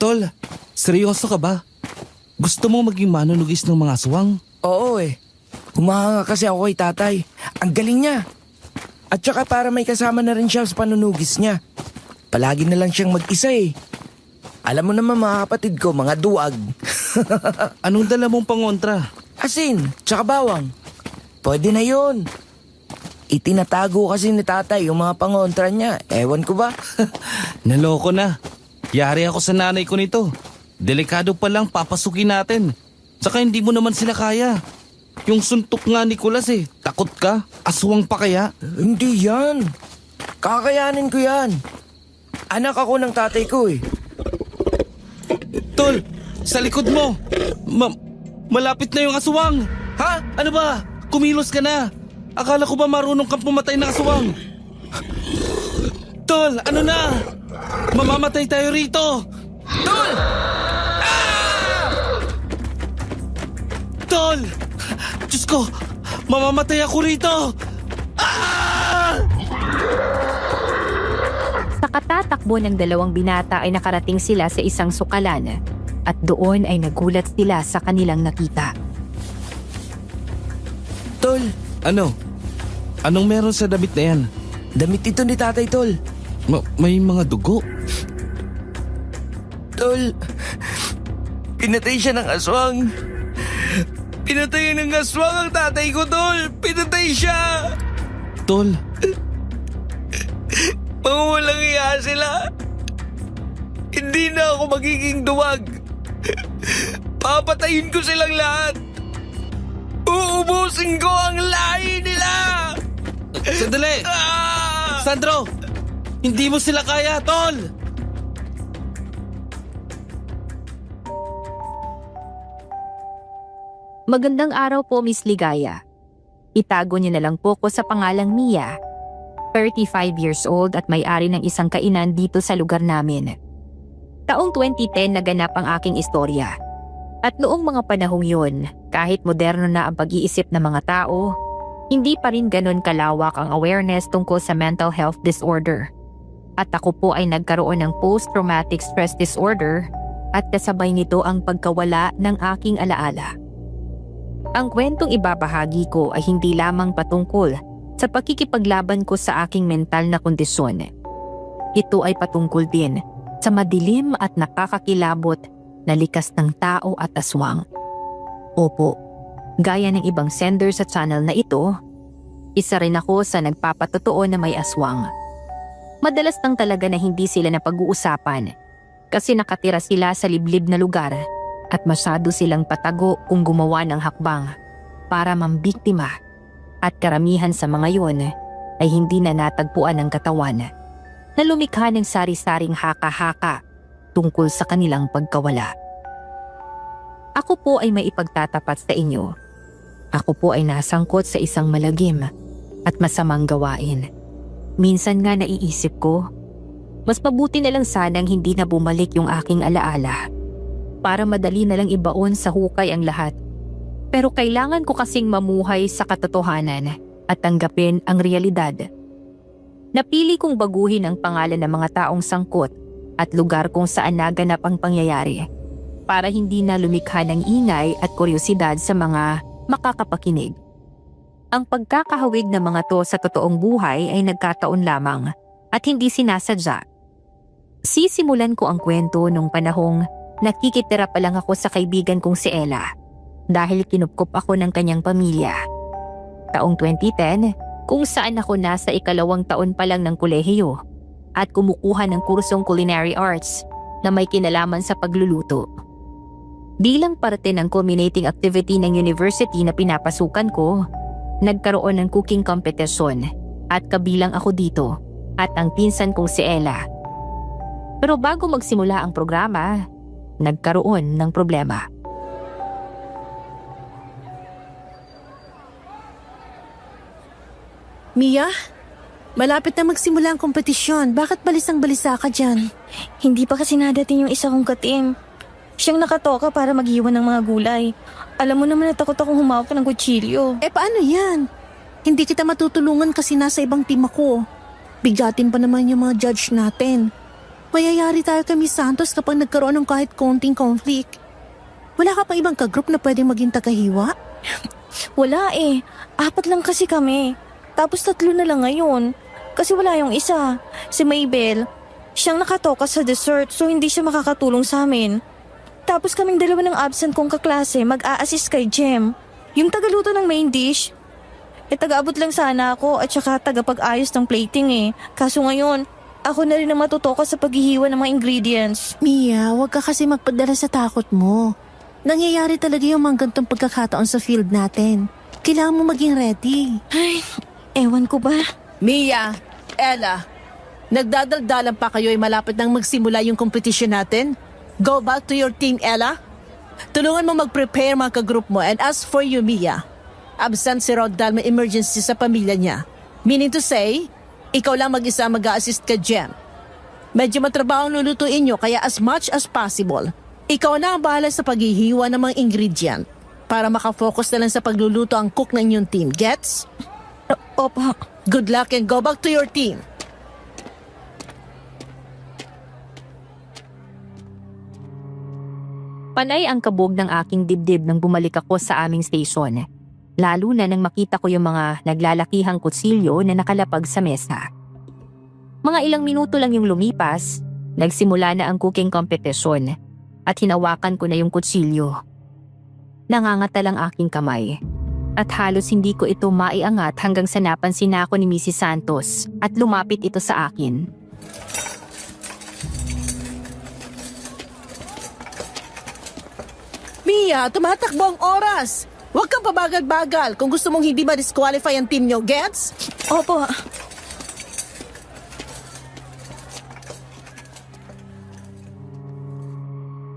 Tol, seryoso ka ba? Gusto mo maging manunugis ng mga aswang? Oo eh. Humahanga kasi ako kay tatay. Ang galing niya. At saka para may kasama na rin siya sa panunugis niya. Palagi na lang siyang mag-isa eh. Alam mo naman mga kapatid ko, mga duwag. Anong dala mong pangontra? Asin, tsaka bawang. Pwede na yun. Itinatago kasi ni tatay yung mga pangontra niya. Ewan ko ba? Naloko na. Yari ako sa nanay ko nito. Delikado pa lang papasukin natin. Saka hindi mo naman sila kaya. Yung suntok nga ni Nicolas eh. Takot ka? Aswang pa kaya? Hindi yan. Kakayanin ko yan. Anak ako ng tatay ko eh. Tol, sa likod mo. Malapit na yung aswang. Ha? Ano ba? Kumilos ka na. Akala ko ba marunong kang pumatay ng aswang? Tol, ano na? Mamamatay tayo rito. Tol! Tol! Diyos ko, mamamatay ako rito. Sa katatakbo ng dalawang binata ay nakarating sila sa isang sukalan at doon ay nagulat sila sa kanilang nakita. Tol, Ano? Anong meron sa damit na yan? damit ito ni tatay, Tol. May mga dugo. Tol, pinatay siya ng aswang. Pinatay ng aswang ang tatay ko, Tol. Pinatay siya. Tol, Mga walang iya sila. Hindi na ako magiging duwag. Papatayin ko silang lahat. Uubusin ko ang lahi nila. sandali! Ah! Sandro! Hindi mo sila kaya, Tol! Magandang araw po, Miss Ligaya. Itago niyo na lang po ko sa pangalang Mia. 35 years old at may-ari ng isang kainan dito sa lugar namin. Taong 2010 naganap ang aking istorya. At noong mga panahong yun, kahit moderno na ang pag-iisip ng mga tao, hindi pa rin ganon kalawak ang awareness tungkol sa mental health disorder. At ako po ay nagkaroon ng post-traumatic stress disorder at kasabay nito ang pagkawala ng aking alaala. Ang kwentong ibabahagi ko ay hindi lamang patungkol sa pakikipaglaban ko sa aking mental na kondisyon. Ito ay patungkol din sa madilim at nakakakilabot na likas ng tao at aswang. Opo, gaya ng ibang sender sa channel na ito, isa rin ako sa nagpapatotoo na may aswang. Madalas lang talaga na hindi sila napag-uusapan kasi nakatira sila sa liblib na lugar at masyado silang patago kung gumawa ng hakbang para mambiktima. At karamihan sa mga yon ay hindi na natagpuan ng katawan na lumikha ng sari-saring haka-haka tungkol sa kanilang pagkawala. Ako po ay may ipagtatapat sa inyo. Ako po ay nasangkot sa isang malagim at masamang gawain. Minsan nga naiisip ko, mas mabuti na lang sanang hindi na bumalik yung aking alaala para madali na lang ibaon sa hukay ang lahat. Pero kailangan ko kasing mamuhay sa katotohanan at tanggapin ang realidad. Napili kong baguhin ang pangalan ng mga taong sangkot at lugar kung saan naganap ang pangyayari para hindi na lumikha ng ingay at kuryosidad sa mga makakapakinig. Ang pagkakahawig ng mga to sa totoong buhay ay nagkataon lamang at hindi sinasadya. Sisimulan ko ang kwento nung panahong nakikitira pa lang ako sa kaibigan kong si Ella. Dahil kinupkop ako ng kanyang pamilya. Taong 2010, kung saan ako nasa 2nd taon pa lang ng kolehiyo at kumukuha ng kursong culinary arts na may kinalaman sa pagluluto. Bilang parte ng culminating activity ng university na pinapasukan ko, nagkaroon ng cooking competition at kabilang ako dito at ang pinsan kong si Ella. Pero bago magsimula ang programa, nagkaroon ng problema. Mia, malapit na magsimula ang kompetisyon. Bakit balisang-balisa ka dyan? Hindi pa kasi nadating yung isa kong ka-team. Siyang nakatoka para mag-iwan ng mga gulay. Alam mo naman na takot akong humawak ng kutsilyo. Paano yan? Hindi kita matutulungan kasi nasa ibang team ako. Bigatin pa naman yung mga judge natin. Mayayari tayo kay Miss Santos kapag nagkaroon ng kahit konting conflict. Wala ka pang ibang kagroup na pwedeng maging tagahiwa? Wala eh. 4 lang kasi kami. Tapos 3 na lang ngayon. Kasi wala yung isa. Si Maybell. Siyang nakatoka sa dessert so hindi siya makakatulong sa amin. Tapos kaming 2 ng absent kong kaklase mag-a-assist kay Jem. Yung tagaluto ng main dish. Taga-abot lang sana ako at saka tagapag-ayos ng plating eh. Kaso ngayon, ako na rin ang matutoka sa paghihiwa ng mga ingredients. Mia, huwag ka kasi magpadala sa takot mo. Nangyayari talaga yung mga gantong pagkakataon sa field natin. Kailangan mo maging ready. Ay, ewan ko ba? Mia, Ella, nagdadaldalan pa kayo ay malapit nang magsimula yung competition natin? Go back to your team, Ella. Tulungan mo mag-prepare mga kagroup mo, and as for you, Mia, absent si Rod dahil may emergency sa pamilya niya. Meaning to say, ikaw lang mag-isa mag-a-assist ka, Jem. Medyo matrabaho ang lulutuin nyo kaya as much as possible, ikaw na ang bahala sa paghihiwa ng mga ingredient para makafocus na lang sa pagluluto ang cook ng inyong team. Gets? Opo. Good luck and go back to your team. Panay ang kabog ng aking dibdib nang bumalik ako sa aming station. Lalo na nang makita ko yung mga naglalakihang kutsilyo na nakalapag sa mesa. Mga ilang minuto lang yung lumipas, nagsimula na ang cooking competition at hinawakan ko na yung kutsilyo. Nangangata lang aking kamay at halos hindi ko ito maiangat hanggang sa napansin na ako ni Mrs. Santos at lumapit ito sa akin. Mia, tumatakbo ang oras. Huwag kang pabagal-bagal kung gusto mong hindi ma-disqualify ang team nyo. Gets? Opo.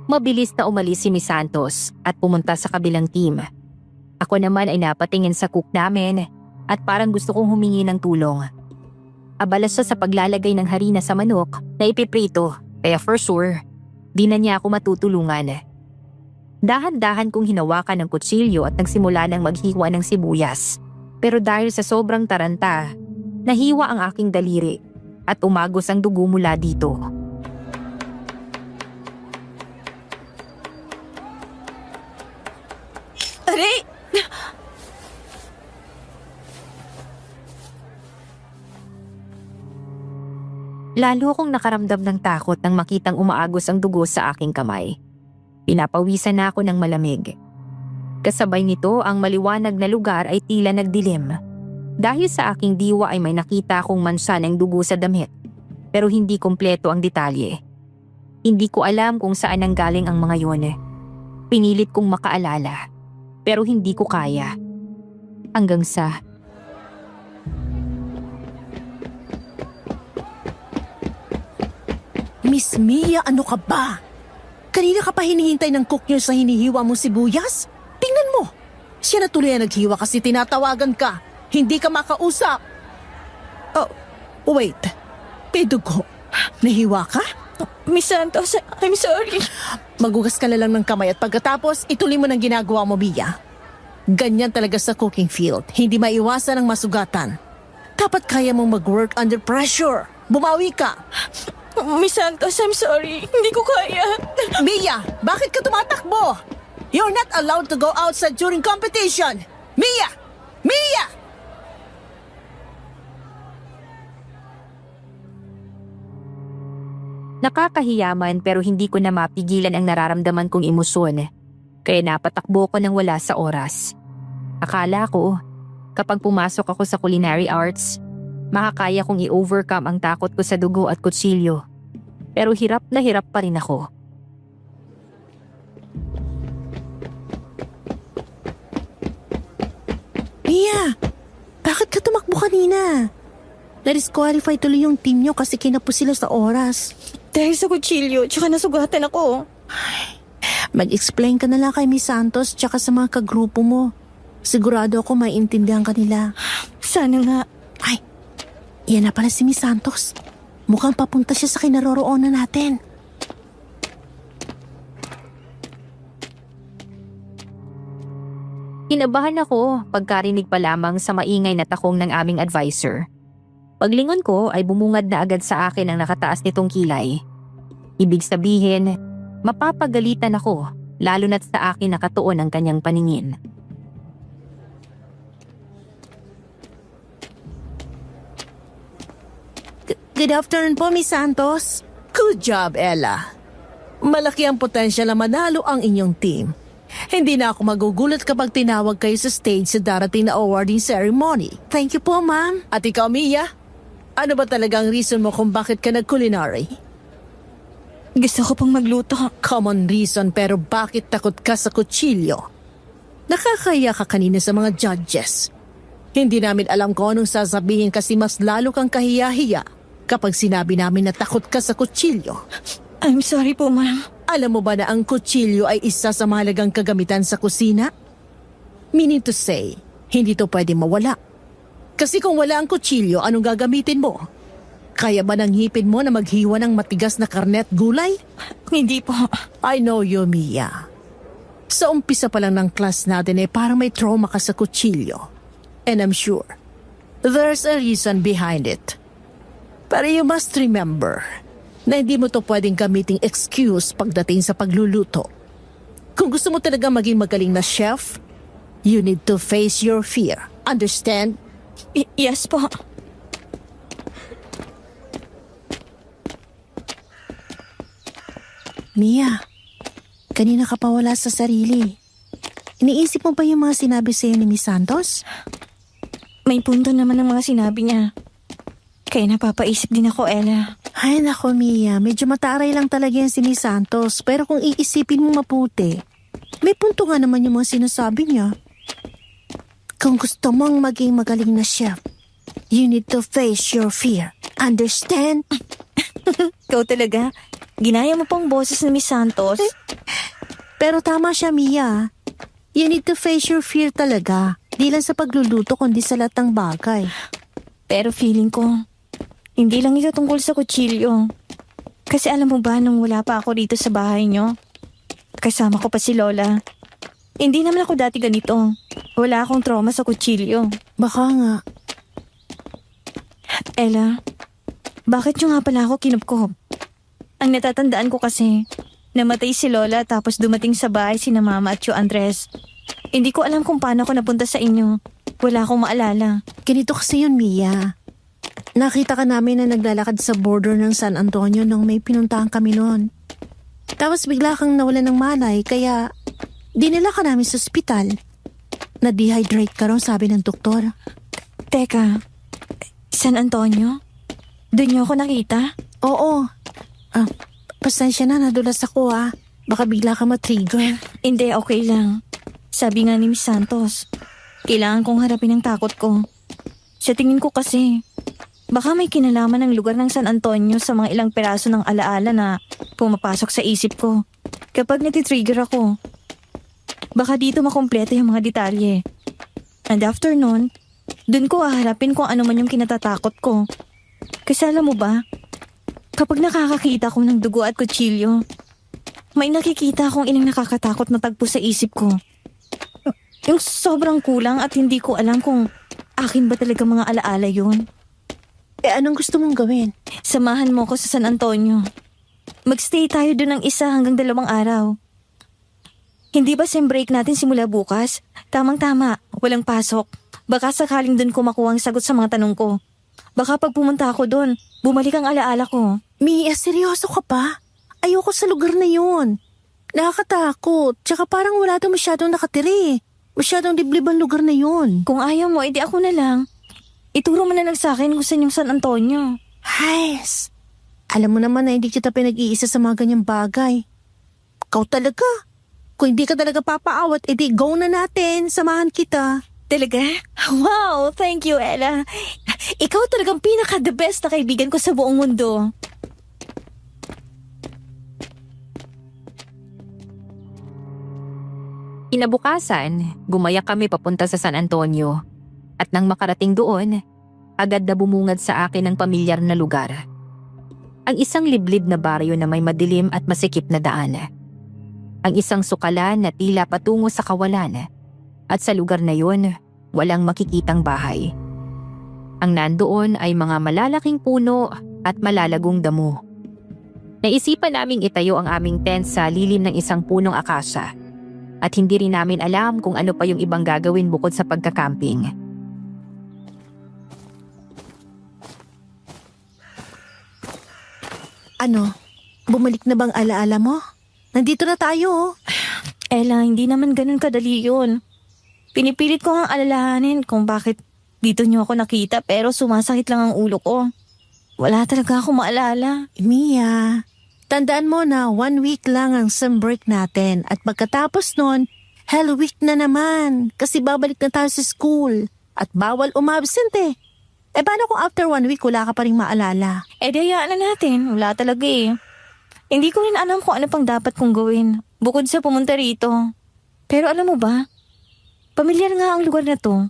Mabilis na umalis si Miss Santos at pumunta sa kabilang team. Ako naman ay napatingin sa cook namin at parang gusto kong humingi ng tulong. Abala siya sa paglalagay ng harina sa manok na ipiprito kaya for sure, di na niya ako matutulungan. Dahan-dahan kong hinawakan ng kutsilyo at nagsimula ng maghiwa ng sibuyas. Pero dahil sa sobrang taranta, nahiwa ang aking daliri at umagos ang dugo mula dito. Aray! Lalo akong nakaramdam ng takot nang makitang umaagos ang dugo sa aking kamay. Pinapawisan na ako ng malamig. Kasabay nito ang maliwanag na lugar ay tila nagdilim. Dahil sa aking diwa ay may nakita akong mansa ng dugo sa damit. Pero hindi kompleto ang detalye. Hindi ko alam kung saan nanggaling ang mga yon. Pinilit kong makaalala. Pero hindi ko kaya. Hanggang sa... Miss Mia, ano ka ba? Kanina ka pa hinihintay ng cook nyo sa hinihiwa mong sibuyas? Tingnan mo! Siya na tuloy ang naghiwa kasi tinatawagan ka. Hindi ka makausap. Oh, wait. May dugo. Nahiwa ka? Miss Santos, I'm sorry. Magugas ka na lang ng kamay at pagkatapos, ituloy mo ng ginagawa mo, Mia. Ganyan talaga sa cooking field. Hindi maiwasan ang masugatan. Dapat kaya mong mag-work under pressure. Bumawi ka. Miss Santos, I'm sorry. Hindi ko kaya. Mia, bakit ka tumatakbo? You're not allowed to go outside during competition. Mia! Mia! Nakakahiyaman pero hindi ko na mapigilan ang nararamdaman kong emosyon. Kaya napatakbo ko nang wala sa oras. Akala ko, kapag pumasok ako sa culinary arts, makakaya kong i-overcome ang takot ko sa dugo at kutsilyo. Pero hirap na hirap pa rin ako. Mia, bakit ka tumakbo kanina? Na-disqualify tuloy yung team nyo kasi kinapos sila sa oras. Dahil sa kutsilyo, tsaka nasugatan ako. Mag-explain ka na lang kay Miss Santos tsaka sa mga kagrupo mo. Sigurado ako maiintindihan ka nila. Sana nga. Ay, yan na pala si Miss Santos. Mukhang papunta siya sa kinaroroonan natin. Kinabahan ako pagkarinig pa lamang sa maingay na takong ng aming advisor. Paglingon ko ay bumungad na agad sa akin ang nakataas nitong kilay. Ibig sabihin, mapapagalitan ako, lalo na't sa akin nakatuon ang kanyang paningin. Good afternoon po, Miss Santos. Good job, Ella. Malaki ang potensyal na manalo ang inyong team. Hindi na ako magugulat kapag tinawag kayo sa stage sa darating na awarding ceremony. Thank you po, ma'am. At ikaw, Mia? Ano ba talagang reason mo kung bakit ka nag-culinary? Gusto ko pong magluto. Common reason, pero bakit takot ka sa kutsilyo? Nakakaya ka kanina sa mga judges. Hindi namin alam kung anong sasabihin kasi mas lalo kang kahiya-hiya kapag sinabi namin na takot ka sa kutsilyo. I'm sorry po, ma'am. Alam mo ba na ang kutsilyo ay isa sa mahalagang kagamitan sa kusina? Meaning to say, hindi to pwede mawala. Kasi kung wala ang kutsilyo, anong gagamitin mo? Kaya ba ng hipin mo na maghiwa ng matigas na karne at gulay? Hindi po. I know you, Mia. Sa umpisa pa lang ng class natin parang may trauma ka sa kutsilyo. And I'm sure, there's a reason behind it. Pero you must remember na hindi mo to pwedeng gamiting excuse pagdating sa pagluluto. Kung gusto mo talaga maging magaling na chef, you need to face your fear. Understand? Yes po. Mia, kanina ka pa wala sa sarili. Iniisip mo ba yung mga sinabi sa'yo ni Miss Santos? May punto naman ang mga sinabi niya. Kaya napapaisip din ako, Ella. Ay nako, Mia, medyo mataray lang talaga yan si Miss Santos. Pero kung iisipin mo maputi, may punto nga naman yung mga sinasabi niya. Kung gusto mong maging magaling na chef, you need to face your fear. Understand? Ikaw talaga. Ginaya mo pang boses ni Miss Santos. Pero tama siya, Mia. You need to face your fear talaga. Di lang sa pagluluto, kundi sa lahat ng bagay. Pero feeling ko, hindi lang ito tungkol sa kutsilyo. Kasi alam mo ba, nung wala pa ako dito sa bahay nyo, kasama ko pa si Lola. Hindi naman ako dati ganito. Wala akong trauma sa kutsilyo. Baka nga. Ella, bakit nyo nga pala ako kinupkop? Ang natatandaan ko kasi, namatay si Lola tapos dumating sa bahay sina Mama at Tio Andres. Hindi ko alam kung paano ako napunta sa inyo. Wala akong maalala. Ganito kasi yun, Mia. Nakita ka namin na naglalakad sa border ng San Antonio nung may pinuntahan kami noon. Tapos bigla kang nawala ng malay, kaya dinala ka namin sa ospital. Na-dehydrate ka raw, sabi ng doktor. Teka, San Antonio? Doon niyo ako nakita? Oo. Pasensya na, nadulas ako Baka bigla ka matrigger. Hindi, okay lang. Sabi nga ni Miss Santos, kailangan kong harapin ang takot ko. Sa tingin ko kasi, baka may kinalaman ng lugar ng San Antonio sa mga ilang peraso ng alaala na pumapasok sa isip ko. Kapag natitrigger ako, baka dito makompleto yung mga detalye. And after nun, dun ko haharapin kung ano man yung kinatatakot ko. Kasi alam mo ba, kapag nakakakita ko ng dugo at kutsilyo, may nakikita akong ilang nakakatakot na tagpo sa isip ko. Yung sobrang kulang at hindi ko alam kung akin ba talaga mga alaala yun. Anong gusto mong gawin? Samahan mo ko sa San Antonio. Magstay tayo doon ng 1 hanggang 2 araw. Hindi ba sem break natin simula bukas? Tamang-tama, walang pasok. Baka sakaling doon ko makuha ang sagot sa mga tanong ko. Baka pag pumunta ako doon, bumalik ang alaala ko. Mia, seryoso ka pa? Ayoko sa lugar na yun. Nakakatakot. Tsaka parang wala daw masyadong nakatiri. Masyadong liblib ang lugar na yun. Kung ayaw mo, edi ako na lang. Ituro mo na lang sa akin kung saan yung San Antonio. Hays, alam mo naman na hindi kita pinag-iisa sa mga ganyang bagay. Ikaw talaga. Kung hindi ka talaga papaawat, edi go na natin. Samahan kita. Talaga? Wow, thank you, Ella. Ikaw talagang pinaka-the best na kaibigan ko sa buong mundo. Kinabukasan, gumaya kami papunta sa San Antonio. At nang makarating doon, agad na bumungad sa akin ang pamilyar na lugar. Ang isang liblib na baryo na may madilim at masikip na daan. Ang isang sukalan na tila patungo sa kawalan. At sa lugar na yun, walang makikitang bahay. Ang nandoon ay mga malalaking puno at malalagong damo. Naisipan naming itayo ang aming tent sa lilim ng isang punong akasya. At hindi rin namin alam kung ano pa yung ibang gagawin bukod sa pagkakamping. Ano? Bumalik na bang alaala mo? Nandito na tayo. Ella, hindi naman ganun kadali yun. Pinipilit ko ang alalahanin kung bakit dito niyo ako nakita pero sumasakit lang ang ulo ko. Wala talaga akong maalala. Mia, tandaan mo na 1 week lang ang sem break natin at pagkatapos nun, Hell Week na naman kasi babalik na tayo sa school at bawal umabsent eh. Paano kung after 1 week wala ka pa rin maalala? Dayaan na natin. Wala talaga eh. Hindi ko rin alam kung ano pang dapat kong gawin bukod sa pumunta rito. Pero alam mo ba, pamilyar nga ang lugar na to.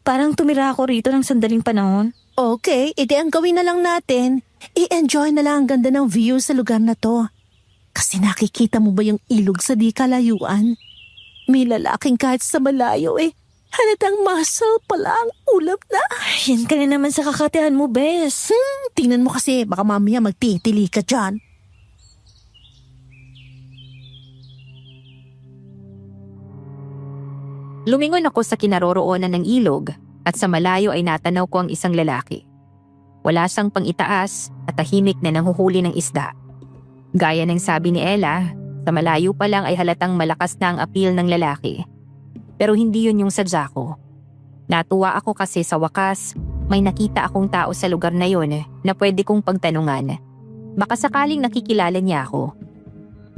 Parang tumira ako rito ng sandaling panahon. Okay, ang gawin na lang natin, i-enjoy na lang ang ganda ng view sa lugar na to. Kasi nakikita mo ba yung ilog sa di kalayuan? May lalaking kahit sa malayo eh. Halatang muscle pala ang ulap na. Yan ka na naman sa kakatihan mo, Bes. Tingnan mo kasi, baka mamaya magtitili ka dyan. Lumingon ako sa kinaroroonan ng ilog at sa malayo ay natanaw ko ang isang lalaki. Wala siyang pang-itaas at tahimik na nanghuhuli ng isda. Gaya ng sabi ni Ella, sa malayo pa lang ay halatang malakas na ang appeal ng lalaki. Pero hindi yun yung sadya ko. Natuwa ako kasi sa wakas, may nakita akong tao sa lugar na yun na pwede kong pagtanungan. Baka sakaling nakikilala niya ako.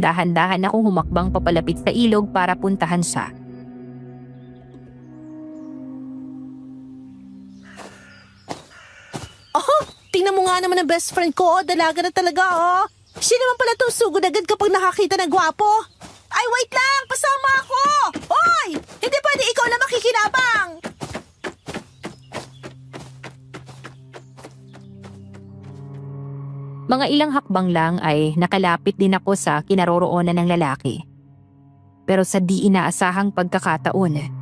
Dahan-dahan akong humakbang papalapit sa ilog para puntahan siya. Tingnan mo nga naman ang best friend ko, dalaga na talaga oh. Siya naman pala itong sugod agad kapag nakakita ng gwapo. Ay wait lang, pasama ako! Hoy! Hindi pwede ikaw na makikinabang! Mga ilang hakbang lang ay nakalapit din ako sa kinaroroonan ng lalaki. Pero sa di inaasahang pagkakataon,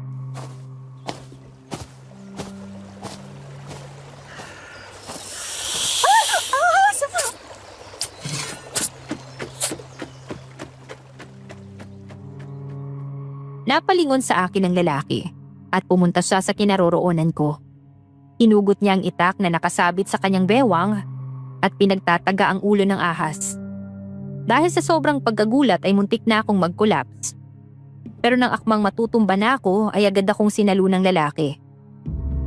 napalingon sa akin ang lalaki at pumunta siya sa kinaroroonan ko. Hinugot niya ang itak na nakasabit sa kanyang bewang at pinagtataga ang ulo ng ahas. Dahil sa sobrang pagkagulat ay muntik na akong mag-collapse. Pero nang akmang matutumba na ako ay agad akong sinalo ng lalaki.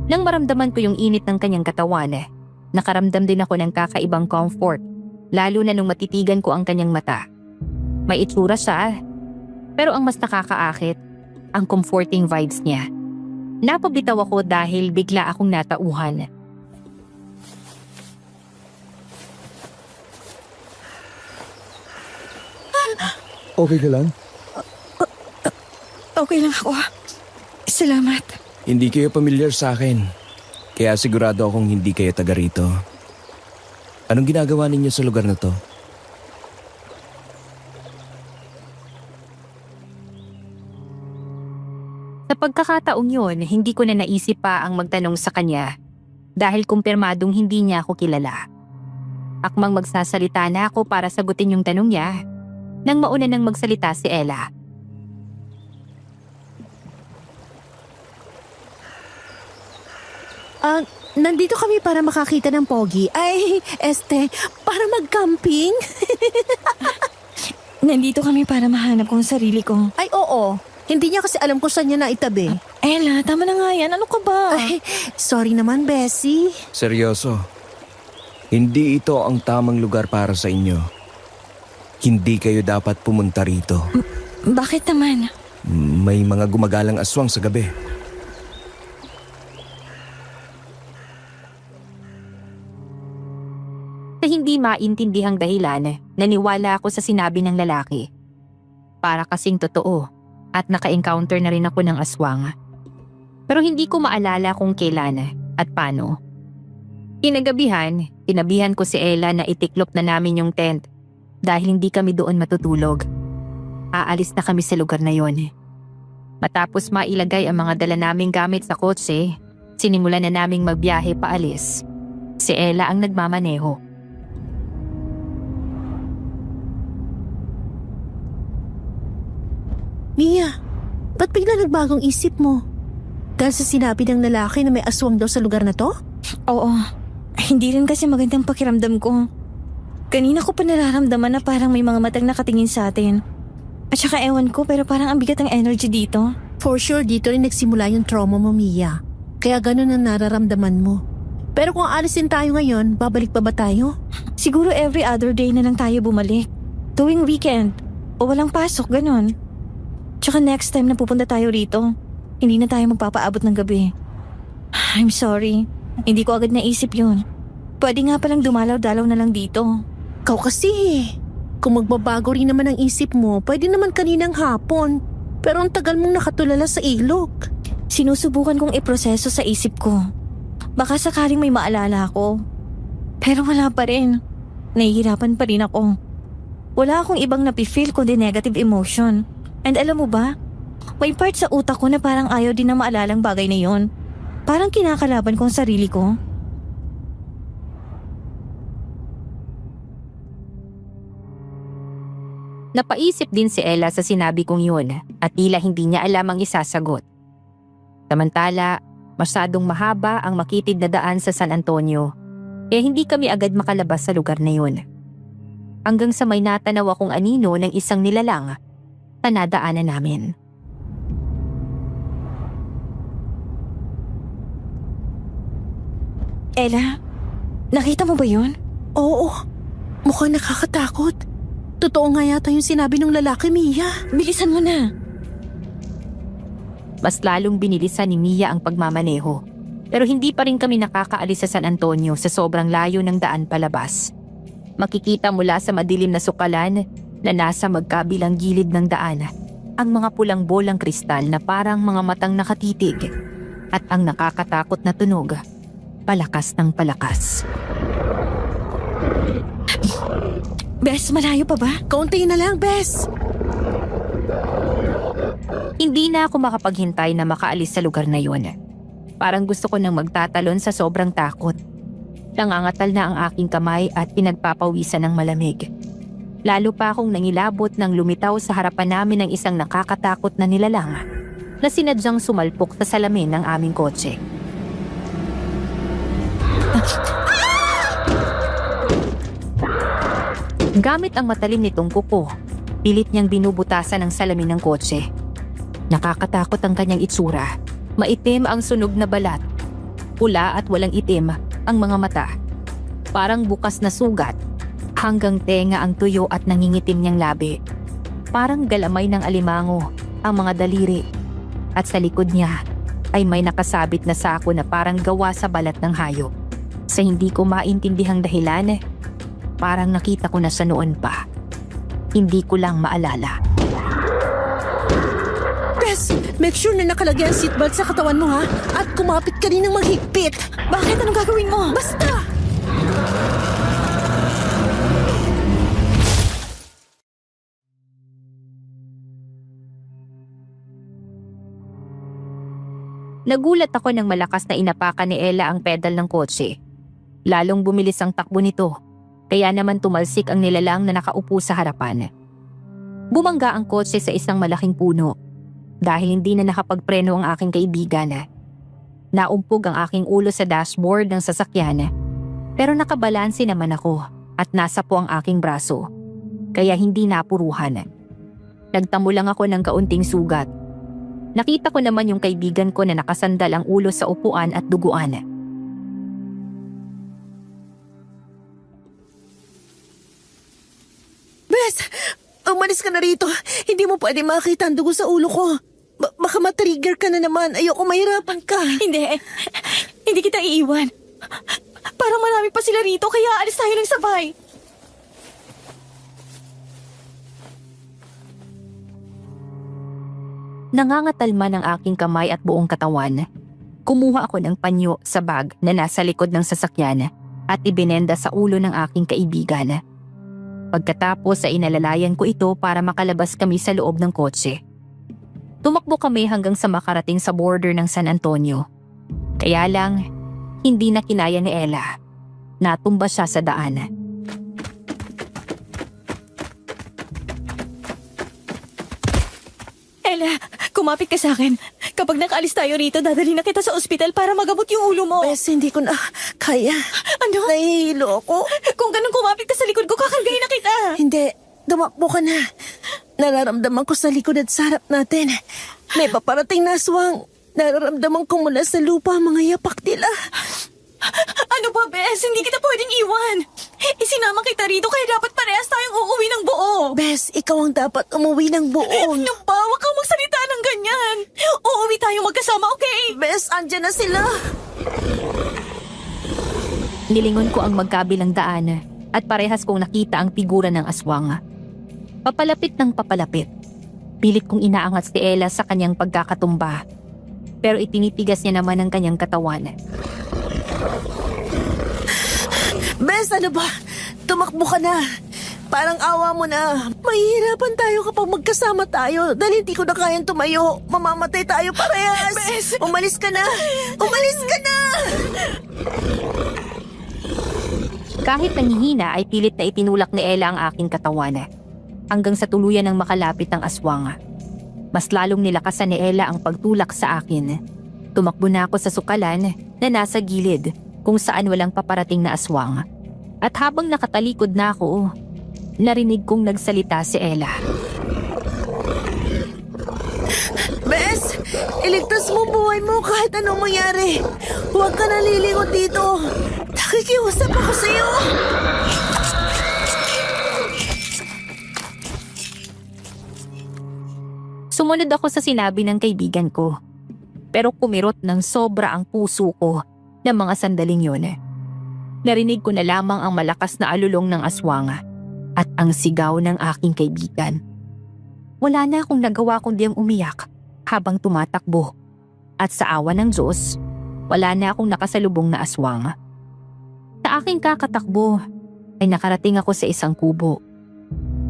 Nang maramdaman ko yung init ng kanyang katawan, nakaramdam din ako ng kakaibang comfort, lalo na nung matitigan ko ang kanyang mata. May itsura siya, pero ang mas nakakaakit, ang comforting vibes niya. Napabitaw ako dahil bigla akong natauhan. Okay ka lang? Okay lang ako. Salamat. Hindi kayo pamilyar sa akin. Kaya sigurado akong hindi kayo taga rito. Anong ginagawa ninyo sa lugar na to? Sa pagkakataong yun, hindi ko na naisip pa ang magtanong sa kanya dahil kumpirmadong hindi niya ako kilala. Akmang magsasalita na ako para sagutin yung tanong niya nang mauna nang magsalita si Ella. Nandito kami para makakita ng pogi. Ay, para mag-camping? Nandito kami para mahanap kong sarili ko. Ay, oo. Hindi niya kasi alam kung saan niya naitabi. Ella, tama na nga yan. Ano ka ba? Ay, sorry naman, Bessie. Seryoso. Hindi ito ang tamang lugar para sa inyo. Hindi kayo dapat pumunta rito. Bakit naman? May mga gumagalang aswang sa gabi. Sa hindi maintindihang dahilan, naniwala ako sa sinabi ng lalaki. Para kasing totoo at naka-encounter na rin ako ng aswang. Pero hindi ko maalala kung kailan at paano. Kinagabihan, tinabihan ko si Ella na itiklop na namin yung tent dahil hindi kami doon matutulog. Aalis na kami sa lugar na yon. Matapos mailagay ang mga dala naming gamit sa kotse, sinimulan na naming magbiyahe paalis. Si Ella ang nagmamaneho. Mia, ba't bigla nagbagong isip mo? Dahil sa sinabi ng lalaki na may aswang daw sa lugar na to? Oo. Hindi rin kasi magandang pakiramdam ko. Kanina ko pa nararamdaman na parang may mga matang nakatingin sa atin. At saka ewan ko pero parang ang bigat ng energy dito. For sure, dito rin nagsimula yung trauma mo, Mia. Kaya ganun ang nararamdaman mo. Pero kung alisin tayo ngayon, babalik pa ba tayo? Siguro every other day na lang tayo bumalik. Tuwing weekend. O walang pasok, ganun. Tsaka next time na pupunta tayo rito, hindi na tayo magpapaabot ng gabi. I'm sorry. Hindi ko agad naisip yun. Pwede nga palang dumalaw-dalaw na lang dito. Kau kasi. Kung magbabago rin naman ang isip mo, pwede naman kaninang hapon. Pero ang tagal mong nakatulala sa ilog. Sinusubukan kong iproseso sa isip ko. Baka sakaling may maalala ako. Pero wala pa rin. Nahihirapan pa rin ako. Wala akong ibang napifeel kundi negative emotion. And alam mo ba? May part sa utak ko na parang ayaw din na maalalang bagay na yon. Parang kinakalaban ko ang sarili ko. Napaisip din si Ella sa sinabi kong yun at tila hindi niya alam ang isasagot. Samantala, masyadong mahaba ang makitid na daan sa San Antonio kaya hindi kami agad makalabas sa lugar na yun. Hanggang sa may natanaw akong anino ng isang nilalang na nadaanan namin. Ella, nakita mo ba yun? Oo, mukhang nakakatakot. Totoo nga yata yung sinabi ng lalaki, Mia. Bilisan mo na. Mas lalong binilisan ni Mia ang pagmamaneho. Pero hindi pa rin kami nakakaalis sa San Antonio sa sobrang layo ng daan palabas. Makikita mula sa madilim na sukalan na nasa magkabilang gilid ng daan ang mga pulang bolang kristal na parang mga matang nakatitig at ang nakakatakot na tunog, palakas ng palakas. Bes, malayo pa ba? Kaunti na lang, Bes. Hindi na ako makapaghintay na makaalis sa lugar na yun. Parang gusto ko nang magtatalon sa sobrang takot. Nangangatal na ang aking kamay at pinagpapawisan ng malamig. Lalo pa akong nangilabot nang lumitaw sa harapan namin ng isang nakakatakot na nilalang na sinadyang sumalpok sa salamin ng aming kotse. Gamit ang matalim nitong kuko, pilit niyang binubutasan ang salamin ng kotse. Nakakatakot ang kanyang itsura. Maitim ang sunog na balat. Pula at walang itim ang mga mata. Parang bukas na sugat. Hanggang tenga ang tuyo at nangingitim niyang labi. Parang galamay ng alimango ang mga daliri. At sa likod niya ay may nakasabit na sako na parang gawa sa balat ng hayop. Sa hindi ko maintindihang dahilan, parang nakita ko na sa noon pa. Hindi ko lang maalala. Bes, make sure na nakalagay ang seatbelt sa katawan mo, ha? At kumapit ka rin ng maghigpit. Bakit? Anong gagawin mo? Basta! Nagulat ako nang malakas na inapakan ni Ella ang pedal ng kotse. Lalong bumilis ang takbo nito, kaya naman tumalsik ang nilalang na nakaupo sa harapan. Bumangga ang kotse sa isang malaking puno dahil hindi na nakapagpreno ang aking kaibigan. Naumpog ang aking ulo sa dashboard ng sasakyan, pero nakabalanse naman ako at nasa po ang aking braso, kaya hindi napuruhan. Nagtamo lang ako ng kaunting sugat. Nakita ko naman yung kaibigan ko na nakasandal ang ulo sa upuan at duguan. Bes, umalis ka na rito. Hindi mo pwede makita ang dugo sa ulo ko. Baka matrigger ka na naman. Ayoko mahirapan ka. Hindi. Hindi kita iiwan. Parang marami pa sila rito kaya alis tayo ng sabay. Nangangatal man ang aking kamay at buong katawan. Kumuha ako ng panyo sa bag na nasa likod ng sasakyan at ibinenda sa ulo ng aking kaibigan. Pagkatapos ay inalalayan ko ito para makalabas kami sa loob ng kotse. Tumakbo kami hanggang sa makarating sa border ng San Antonio. Kaya lang, hindi na kinaya ni Ella. Natumba siya sa daan. Ella, kumapit ka sa akin. Kapag nakaalis tayo rito, dadali na kita sa ospital para magamot yung ulo mo. Bes, hindi ko na kaya. Ano? Nahihilo ako. Kung ganun kumapit ka sa likod ko, kakargahin na kita. Hindi, dumakbo ka na. Nararamdaman ko sa likod at sa harap natin. May paparating na aswang. Nararamdaman ko mula sa lupa ang mga yapak nila. Ano ba, Bes? Hindi kita pwedeng iwan. Isinama kita rito kaya dapat parehas tayong uuwi ng buo. Bes, ikaw ang dapat umuwi ng buo. Ano ba? Huwag kang magsalita ng ganyan. Uuwi tayong magkasama, okay? Bes, andyan na sila. Nilingon ko ang magkabilang daan at parehas kong nakita ang figura ng aswang. Papalapit ng papalapit. Pilit kong inaangat si Ella sa kanyang pagkakatumba. Pero itinitigas niya naman ang kanyang katawan. Bes, ano ba? Tumakbo ka na. Parang awa mo na. Mahihirapan tayo kapag magkasama tayo dahil hindi ko na kayang tumayo. Mamamatay tayo parehas. Bes! Umalis ka na! Umalis ka na! Kahit nangihina ay pilit na itinulak ni Ella ang aking katawan. Hanggang sa tuluyan ng makalapit ang aswang. Mas lalong nilakasan ni Ella ang pagtulak sa akin. Tumakbo na ako sa sukalan na nasa gilid kung saan walang paparating na aswang. At habang nakatalikod na ako, narinig kong nagsalita si Ella. Bes, iligtas mo buhay mo kahit anong mangyari. Huwag ka nalilingon dito. Nakikiusap ako sa'yo. Sumunod ako sa sinabi ng kaibigan ko. Pero kumirot ng sobra ang puso ko ng mga sandaling yun. Narinig ko na lamang ang malakas na alulong ng aswang at ang sigaw ng aking kaibigan. Wala na akong nagawa kundi ang umiyak habang tumatakbo. At sa awa ng Diyos, wala na akong nakasalubong na aswang. Sa aking kakatakbo ay nakarating ako sa isang kubo.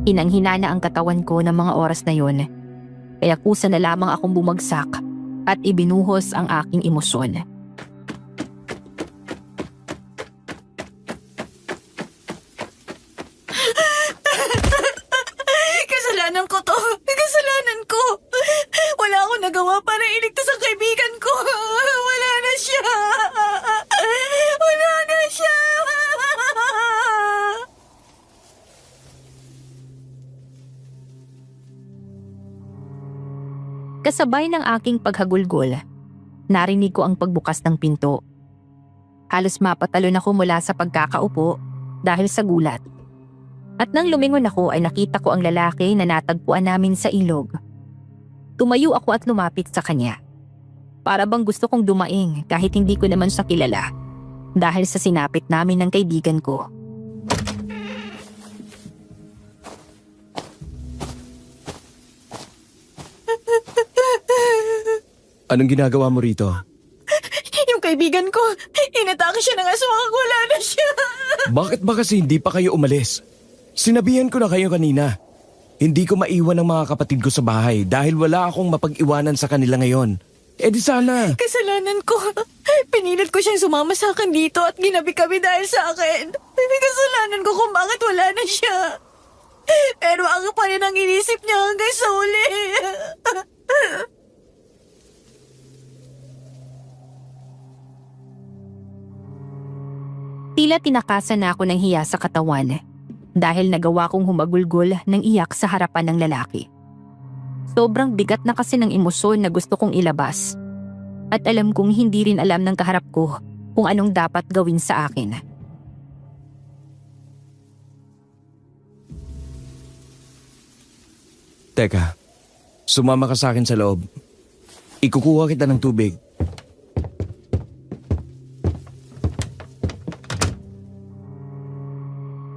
Hinang-hina na ang katawan ko ng mga oras na yon. Kaya kusa na lamang akong bumagsak at ibinuhos ang aking emosyon. Kasalanan ko to. Kasalanan ko. Wala akong nagawa para iligtas ang kaibigan ko. Wala na siya. Wala na siya. Kasabay ng aking paghagulgol, narinig ko ang pagbukas ng pinto. Halos mapatalon ako mula sa pagkakaupo dahil sa gulat. At nang lumingon ako ay nakita ko ang lalaki na natagpuan namin sa ilog. Tumayo ako at lumapit sa kanya. Para bang gusto kong dumaing kahit hindi ko naman siya kilala dahil sa sinapit namin ng kaibigan ko. Anong ginagawa mo rito? Yung kaibigan ko, inatake siya ng aswang at wala na siya. Bakit ba kasi hindi pa kayo umalis? Sinabihan ko na kayo kanina. Hindi ko maiwan ang mga kapatid ko sa bahay dahil wala akong mapag-iwanan sa kanila ngayon. Eh di sana. Kasalanan ko. Pinilit ko siyang sumama sa akin dito at ginabi kami dahil sa akin. Kasalanan ko kung bakit wala na siya. Pero ako pa rin ang inisip niya hanggang sa uli. Tila tinakasan na ako ng hiya sa katawan dahil nagawa kong humagulgol ng iyak sa harapan ng lalaki. Sobrang bigat na kasi ng emosyon na gusto kong ilabas. At alam kong hindi rin alam ng kaharap ko kung anong dapat gawin sa akin. Teka, sumama ka sa akin sa loob. Ikukuha kita ng tubig.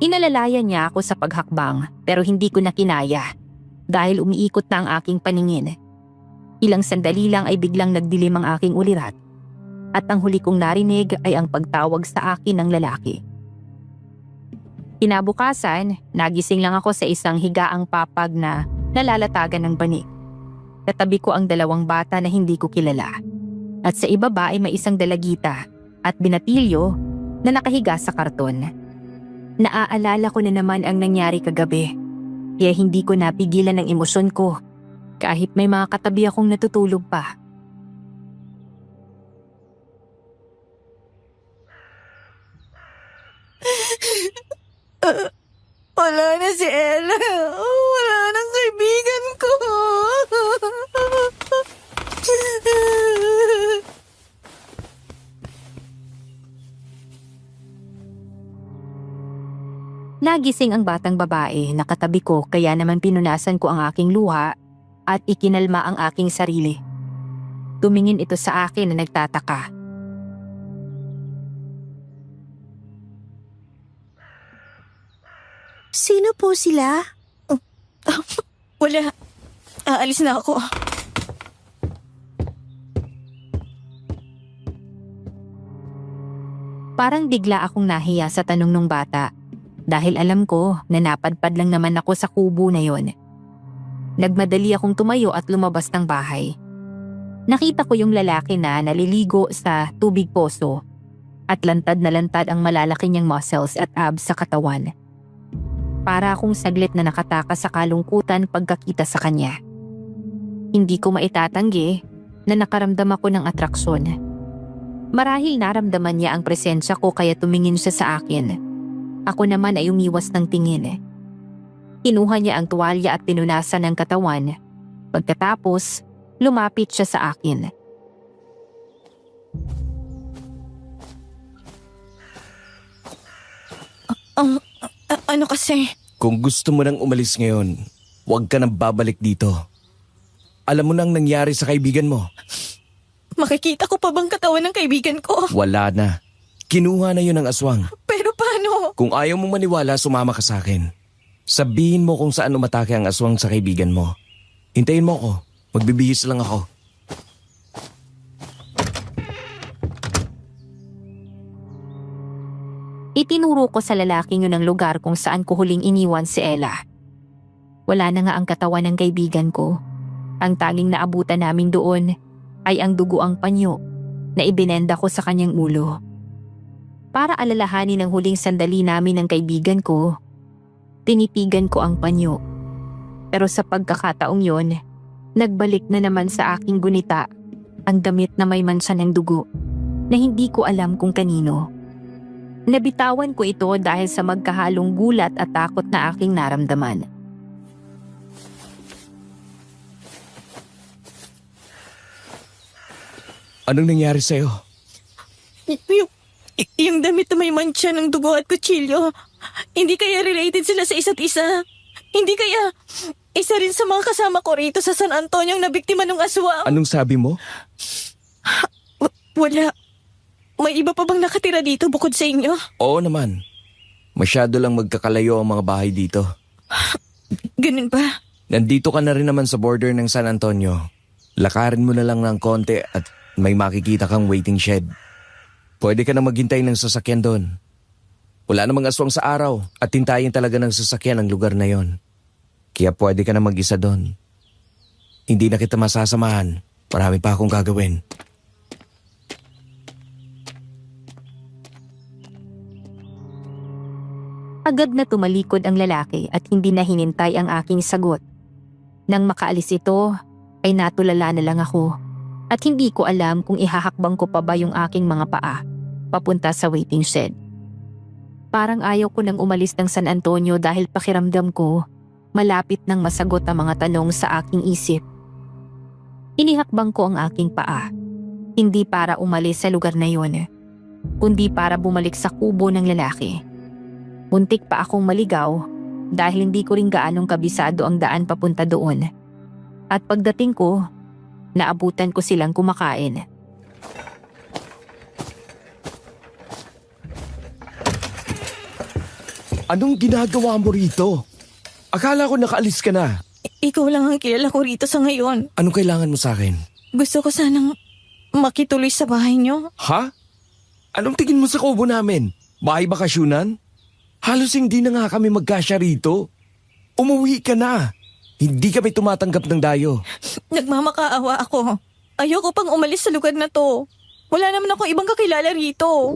Inalalayan niya ako sa paghakbang pero hindi ko na kinaya dahil umiikot na ang aking paningin. Ilang sandali lang ay biglang nagdilim ang aking ulirat at ang huli kong narinig ay ang pagtawag sa akin ng lalaki. Kinabukasan, nagising lang ako sa isang higaang papag na nalalatagan ng banig. Katabi ko ang dalawang bata na hindi ko kilala at sa ibaba ay may isang dalagita at binatilyo na nakahiga sa karton. Naaalala ko na naman ang nangyari kagabi, kaya hindi ko napigilan ang emosyon ko Kahit may mga katabi akong natutulog pa. Wala na si Ella. Wala nang kaibigan ko. Nagising ang batang babae na katabi ko kaya naman pinunasan ko ang aking luha at ikinalma ang aking sarili. Tumingin ito sa akin na nagtataka. Sino po sila? Wala. Aalis na ako. Parang bigla akong nahiya sa tanong ng bata dahil alam ko na napadpad lang naman ako sa kubo na yon. Nagmadali akong tumayo at lumabas ng bahay. Nakita ko yung lalaki na naliligo sa tubig poso at lantad na lantad ang malalaki niyang muscles at abs sa katawan. Para akong saglit na nakatakas sa kalungkutan pagkakita sa kanya. Hindi ko maitatanggi na nakaramdam ako ng atraksyon. Marahil naramdaman niya ang presensya ko kaya tumingin siya sa akin. Ako naman ay umiwas ng tingin. Kinuha niya ang tuwalya at pinunasan ng katawan. Pagkatapos, lumapit siya sa akin. Ano kasi? Kung gusto mo nang umalis ngayon, huwag ka nang babalik dito. Alam mo nang nangyari sa kaibigan mo. Makikita ko pa bang katawan ng kaibigan ko? Wala na. Kinuha na yun ng aswang. Pero paano? Kung ayaw mong maniwala, sumama ka sa akin. Sabihin mo kung saan umatake ang aswang sa kaibigan mo. Hintayin mo ako. Magbibihis lang ako. Itinuro ko sa lalaking yun ang lugar kung saan ko huling iniwan si Ella. Wala na nga ang katawan ng kaibigan ko. Ang tanging naabutan namin doon ay ang dugoang panyo na ibinenda ko sa kanyang ulo. Para alalahanin ang huling sandali namin ng kaibigan ko, tinitigan ko ang panyo. Pero sa pagkakataong yon, nagbalik na naman sa aking gunita ang damit na may mansa ng dugo na hindi ko alam kung kanino. Nabitawan ko ito dahil sa magkahalong gulat at takot na aking naramdaman. Anong nangyari sa'yo? Yung damit na may mancha ng dugo at kutsilyo, hindi kaya related sila sa isa't isa? Hindi kaya isa rin sa mga kasama ko rito sa San Antonio ang nabiktima ng aswang? Anong sabi mo? Wala. May iba pa bang nakatira dito bukod sa inyo? Oo naman. Masyado lang magkakalayo ang mga bahay dito. Ganun ba? Nandito ka na rin naman sa border ng San Antonio. Lakarin mo na lang ng konti at may makikita kang waiting shed. Pwede ka na maghintay ng sasakyan doon. Wala namang aswang sa araw at hintayin talaga ng sasakyan ang lugar na yon. Kaya pwede ka na mag-isa doon. Hindi na kita masasamahan. Marami pa akong gagawin. Agad na tumalikod ang lalaki at hindi na hinintay ang aking sagot. Nang makaalis ito, ay natulala na lang ako. At hindi ko alam kung ihahakbang ko pa ba yung aking mga paa papunta sa waiting shed. Parang ayaw ko nang umalis ng San Antonio dahil pakiramdam ko malapit nang masagot ang mga tanong sa aking isip. Inihakbang ko ang aking paa. Hindi para umalis sa lugar na yun, kundi para bumalik sa kubo ng lalaki. Muntik pa akong maligaw dahil hindi ko rin gaanong kabisado ang daan papunta doon. At pagdating ko, naabutan ko silang kumakain. Anong ginagawa mo rito? Akala ko nakaalis ka na. Ikaw lang ang kilala ko rito sa ngayon. Anong kailangan mo sa akin? Gusto ko sanang makituloy sa bahay niyo. Ha? Anong tingin mo sa kubo namin? Bahay bakasyunan? Halos hindi na nga kami magkasya rito. Umuwi ka na. Hindi kami tumatanggap ng dayo. Nagmamakaawa ako. Ayoko pang umalis sa lugar na to. Wala naman ako ibang kakilala rito.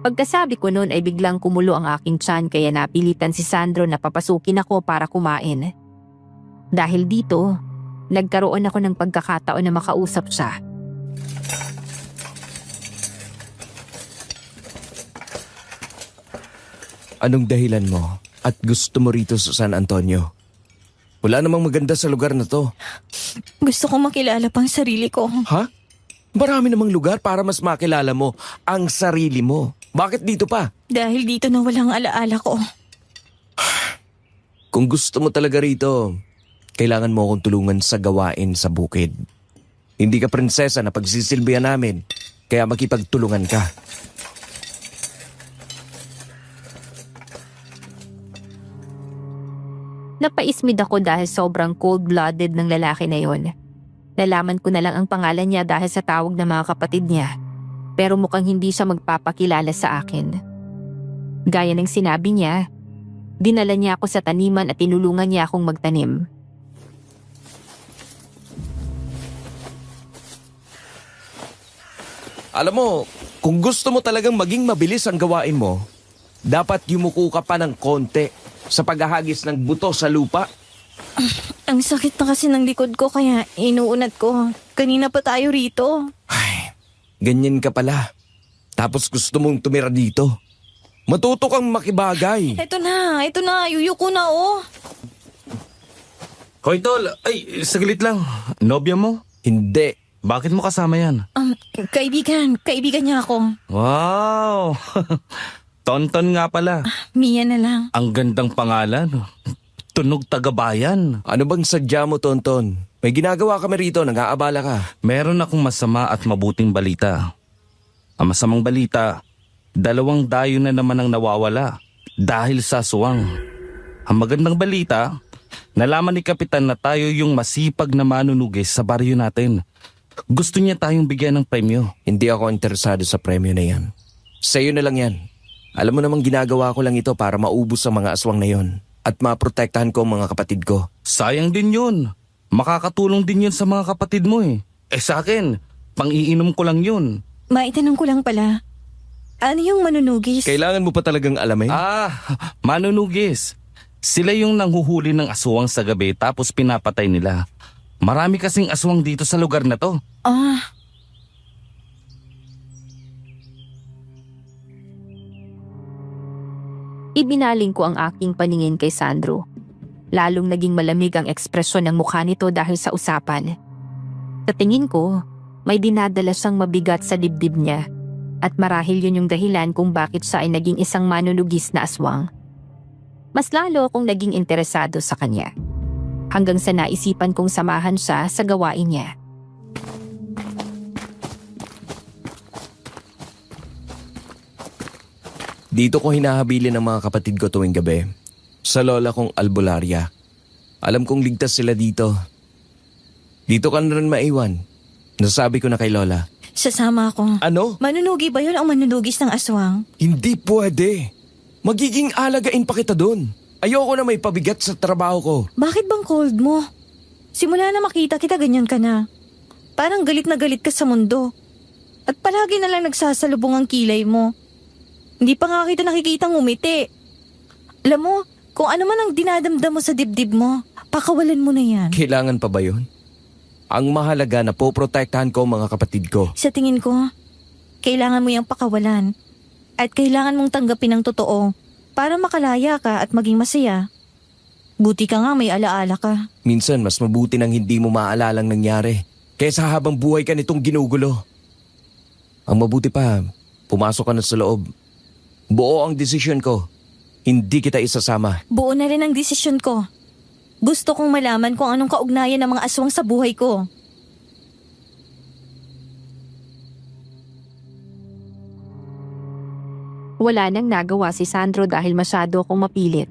Pagkasabi ko noon ay biglang kumulo ang aking tiyan kaya napilitan si Sandro na papasukin ako para kumain. Dahil dito, nagkaroon ako ng pagkakataon na makausap siya. Anong dahilan mo at gusto mo rito sa San Antonio? Wala namang maganda sa lugar na to. Gusto kong makilala pang sarili ko. Ha? Marami namang lugar para mas makilala mo ang sarili mo. Bakit dito pa? Dahil dito na walang alaala ko. Kung gusto mo talaga rito, kailangan mo akong tulungan sa gawain sa bukid. Hindi ka prinsesa na pagsisilbihan namin, kaya makipagtulungan ka. Napaismid ako dahil sobrang cold-blooded ng lalaki na yon. Nalaman ko na lang ang pangalan niya dahil sa tawag ng mga kapatid niya. Pero mukhang hindi siya magpapakilala sa akin. Gaya ng sinabi niya, dinala niya ako sa taniman at tinulungan niya akong magtanim. Alam mo, kung gusto mo talagang maging mabilis ang gawain mo, dapat yumuko ka pa ng konti sa paghahagis ng buto sa lupa. Ang sakit na kasi ng likod ko kaya inuunat ko. Kanina pa tayo rito. Ay, ganyan ka pala. Tapos gusto mong tumira dito. Matuto kang makibagay. Eto na, yuyuko na oh. Hoy tol, ay saglit lang. Nobya mo? Hindi. Bakit mo kasama yan? Kaibigan niya ako. Wow! Tonton nga pala. Mia na lang. Ang gandang pangalan. Tunog Tagabayan. Ano bang sadya mo, Tonton? May ginagawa kami rito, nag-aabala ka. Meron akong masama at mabuting balita. Ang masamang balita, 2 dayo na naman ang nawawala dahil sa aswang. Ang magandang balita, nalaman ni Kapitan na tayo yung masipag na manunugis sa baryo natin. Gusto niya tayong bigyan ng premyo. Hindi ako interesado sa premyo na yan. Sa'yo na lang yan. Alam mo namang ginagawa ko lang ito para maubos ang mga aswang na yon at maprotektahan ko ang mga kapatid ko. Sayang din yun. Makakatulong din yun sa mga kapatid mo eh. Sa akin, pang-iinom ko lang yun. Maitanong ko lang pala. Ano yung manunugis? Kailangan mo pa talagang alamin? Manunugis. Sila yung nanghuhuli ng aswang sa gabi tapos pinapatay nila. Marami kasing aswang dito sa lugar na to. Ibinaling ko ang aking paningin kay Sandro. Lalong naging malamig ang ekspresyon ng mukha nito dahil sa usapan. Sa tingin ko, may dinadala siyang mabigat sa dibdib niya. At marahil yun yung dahilan kung bakit siya ay naging isang manunugis na aswang. Mas lalo akong naging interesado sa kanya. Hanggang sa naisipan kong samahan siya sa gawain niya. Dito ko hinahabilin ang mga kapatid ko tuwing gabi. Sa lola kong albularya. Alam kong ligtas sila dito. Dito ka na rin maiwan. Nasabi ko na kay lola. Sasama ako. Ano? Manunugi ba yun ang manunugis ng aswang? Hindi pwede. Magiging alagain pa kita doon. Ayoko na may pabigat sa trabaho ko. Bakit bang cold mo? Simula na makita kita ganyan ka na. Parang galit na galit ka sa mundo. At palagi na lang nagsasalubong ang kilay mo. Hindi pa nga kita nakikitang umiti. Alam mo, kung ano man ang dinadamdam mo sa dibdib mo, pakawalan mo na yan. Kailangan pa ba yun? Ang mahalaga na poprotektahan ko ang mga kapatid ko. Sa tingin ko, kailangan mo yung pakawalan. At kailangan mong tanggapin ang totoo para makalaya ka at maging masaya. Buti ka nga may alaala ka. Minsan mas mabuti nang hindi mo maalalang nangyari kaysa habang buhay ka nitong ginugulo. Ang mabuti pa, pumasok ka na sa loob. Buo ang desisyon ko. Hindi kita isasama. Buo na rin ang desisyon ko. Gusto kong malaman kung anong kaugnayan ng mga aswang sa buhay ko. Wala nang nagawa si Sandro dahil masyado akong mapilit.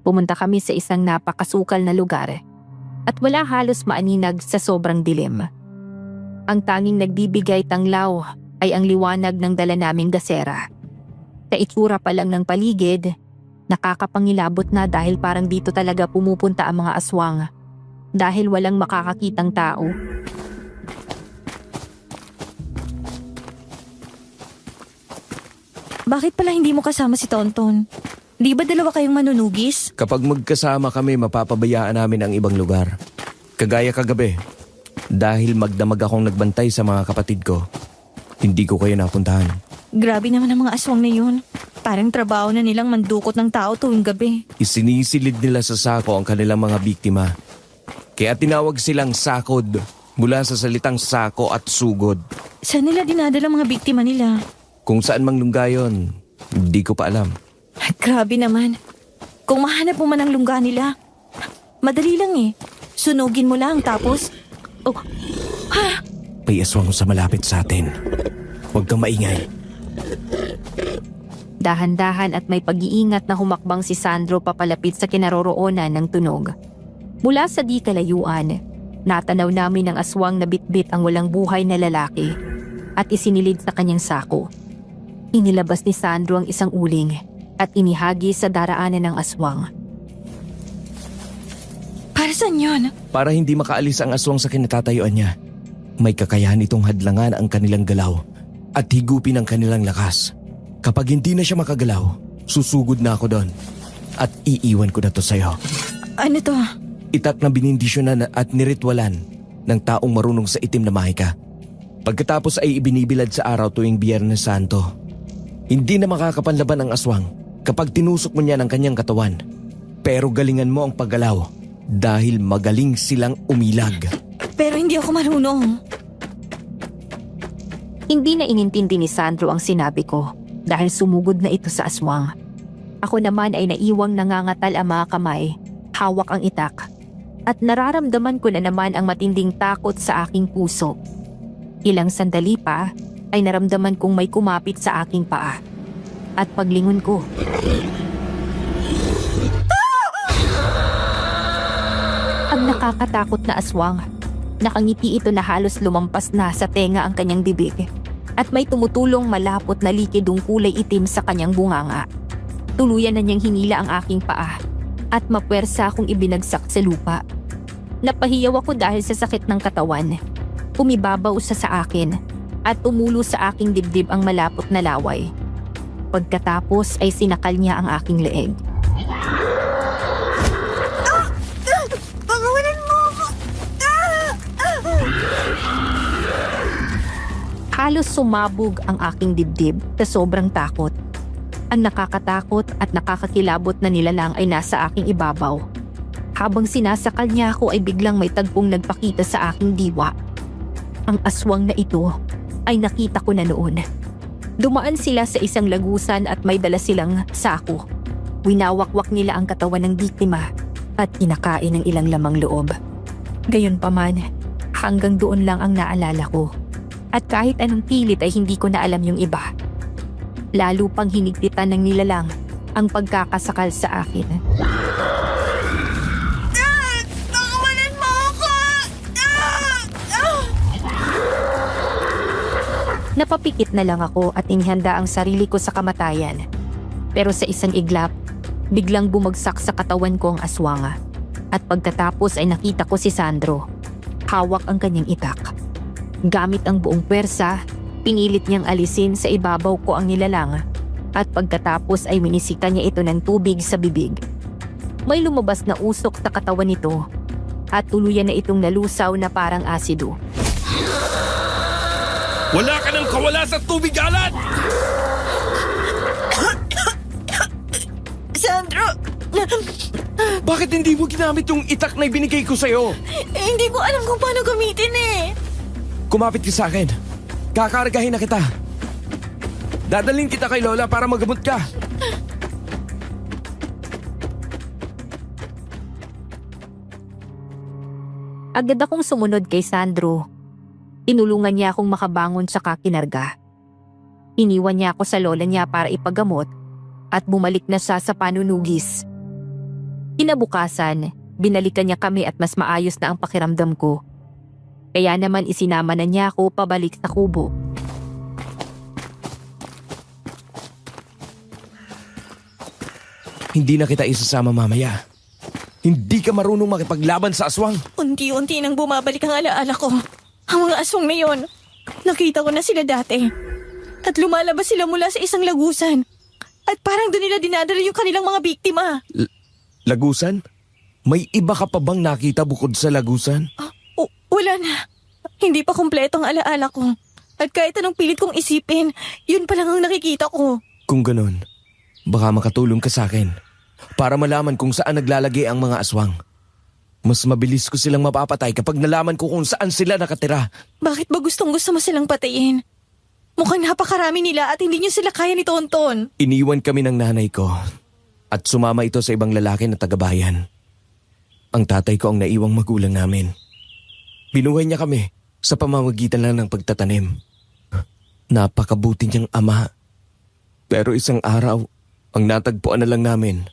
Pumunta kami sa isang napakasukal na lugar at wala halos maaninag sa sobrang dilim. Ang tanging nagbibigay tanglaw ay ang liwanag ng dala naming gasera. Sa itsura pa lang ng paligid, nakakapangilabot na dahil parang dito talaga pumupunta ang mga aswang dahil walang makakakitang tao. Bakit pala hindi mo kasama si Tonton? Di ba dalawa kayong manunugis? Kapag magkasama kami, mapapabayaan namin ang ibang lugar. Kagaya kagabi, dahil magdamag akong nagbantay sa mga kapatid ko, hindi ko kayo napuntahan. Grabe naman ang mga aswang na yun. Parang trabaho na nilang mandukot ng tao tuwing gabi. Isinisilid nila sa sako ang kanilang mga biktima. Kaya tinawag silang sakod mula sa salitang sako at sugod. Saan nila dinadala mga biktima nila? Kung saan mang lunggayon, hindi ko pa alam. Grabe naman. Kung mahanap mo man ang lungga nila, madali lang eh. Sunugin mo lang tapos... Oh, ha? May aswang sa malapit sa atin. Huwag kang maingay. Dahan-dahan at may pag-iingat na humakbang si Sandro papalapit sa kinaroroonan ng tunog. Mula sa di kalayuan, natanaw namin ang aswang na bitbit ang walang buhay na lalaki at isinilid sa kanyang sako. Inilabas ni Sandro ang isang uling at inihagi sa daraanan ng aswang. Para saan yun? Para hindi makaalis ang aswang sa kinatatayuan niya, may kakayahan itong hadlangan ang kanilang galaw at higupin ang kanilang lakas. Kapag hindi na siya makagalaw, susugod na ako doon at iiwan ko na to sa'yo. Ano to? Itak na binindisyonan at niritwalan ng taong marunong sa itim na mahika. Pagkatapos ay ibinibilad sa araw tuwing Biyernes Santo. Hindi na makakapanlaban ang aswang kapag tinusok mo niya ng kanyang katawan. Pero galingan mo ang paggalaw dahil magaling silang umilag. Pero hindi ako marunong. Hindi na inintindi ni Sandro ang sinabi ko dahil sumugod na ito sa aswang. Ako naman ay naiwang nangangatal ang mga kamay, hawak ang itak, at nararamdaman ko na naman ang matinding takot sa aking puso. Ilang sandali pa ay naramdaman kong may kumapit sa aking paa. At paglingon ko, ang nakakatakot na aswang. Nakangiti ito na halos lumampas na sa tenga ang kanyang bibig. At may tumutulong malapot na likidong kulay itim sa kanyang bunganga. Tuluyan na niyang hinila ang aking paa at mapuwersa akong ibinagsak sa lupa. Napahiyaw ako dahil sa sakit ng katawan. Umibabaw siya sa akin at tumulo sa aking dibdib ang malapot na laway. Pagkatapos ay sinakal niya ang aking leeg. Pagawalan mo ako! Halos sumabog ang aking dibdib sa sobrang takot. Ang nakakatakot at nakakakilabot na nilalang ay nasa aking ibabaw. Habang sinasakal niya ako ay biglang may tagpong nagpakita sa aking diwa. Ang aswang na ito ay nakita ko na noon. Dumaan sila sa isang lagusan at may dala silang sako. Winawakwak nila ang katawan ng biktima at kinakain ng ilang lamang loob. Gayunpaman, hanggang doon lang ang naalala ko. At kahit anong pilit ay hindi ko na alam yung iba. Lalo pang hinigpitan ng nilalang ang pagkakasakal sa akin. Pagawalan mo ako! Napapikit na lang ako at inihanda ang sarili ko sa kamatayan. Pero sa isang iglap, biglang bumagsak sa katawan ko ang aswanga. At pagkatapos ay nakita ko si Sandro. Hawak ang kanyang itak. Gamit ang buong pwersa, pinilit niyang alisin sa ibabaw ko ang nilalang at pagkatapos ay minisita niya ito ng tubig sa bibig. May lumabas na usok sa katawan nito at tuluyan na itong nalusaw na parang asido. Wala ka nang kawala sa tubig, alat! Sandro! Bakit hindi mo ginamit yung itak na ibinigay ko sa'yo? Hindi ko alam kung paano gamitin eh. Kumapit ka sa akin. Kakargahin na kita. Dadalhin kita kay Lola para magamot ka. Agad akong sumunod kay Sandro. Tinulungan niya akong makabangon sa kinarga. Iniwan niya ako sa lola niya para ipagamot at bumalik na siya sa panunugis. Kinabukasan, binalikan niya kami at mas maayos na ang pakiramdam ko. Kaya naman isinama na niya ako pabalik sa kubo. Hindi na kita isasama mamaya. Hindi ka marunong makipaglaban sa aswang. Unti-unti nang bumabalik ang alaala ko. Ang mga aswang na yun, nakita ko na sila dati. At lumalabas sila mula sa isang lagusan. At parang doon nila dinadala yung kanilang mga biktima. Lagusan? May iba ka pa bang nakita bukod sa lagusan? Wala na. Hindi pa kumpleto ang alaala ko. At kahit anong pilit kong isipin, yun pa lang ang nakikita ko. Kung ganun, baka makatulong ka sa akin para malaman kung saan naglalagay ang mga aswang. Mas mabilis ko silang mapapatay kapag nalaman ko kung saan sila nakatira. Bakit ba gustong gusto mo silang patayin? Mukhang napakarami nila at hindi niyo sila kaya ni Tonton. Iniwan kami ng nanay ko at sumama ito sa ibang lalaki na tagabayan. Ang tatay ko ang naiwang magulang namin. Binuhay niya kami sa pamamagitan lang ng pagtatanim. Napakabuti niyang ama. Pero isang araw, ang natagpuan na lang namin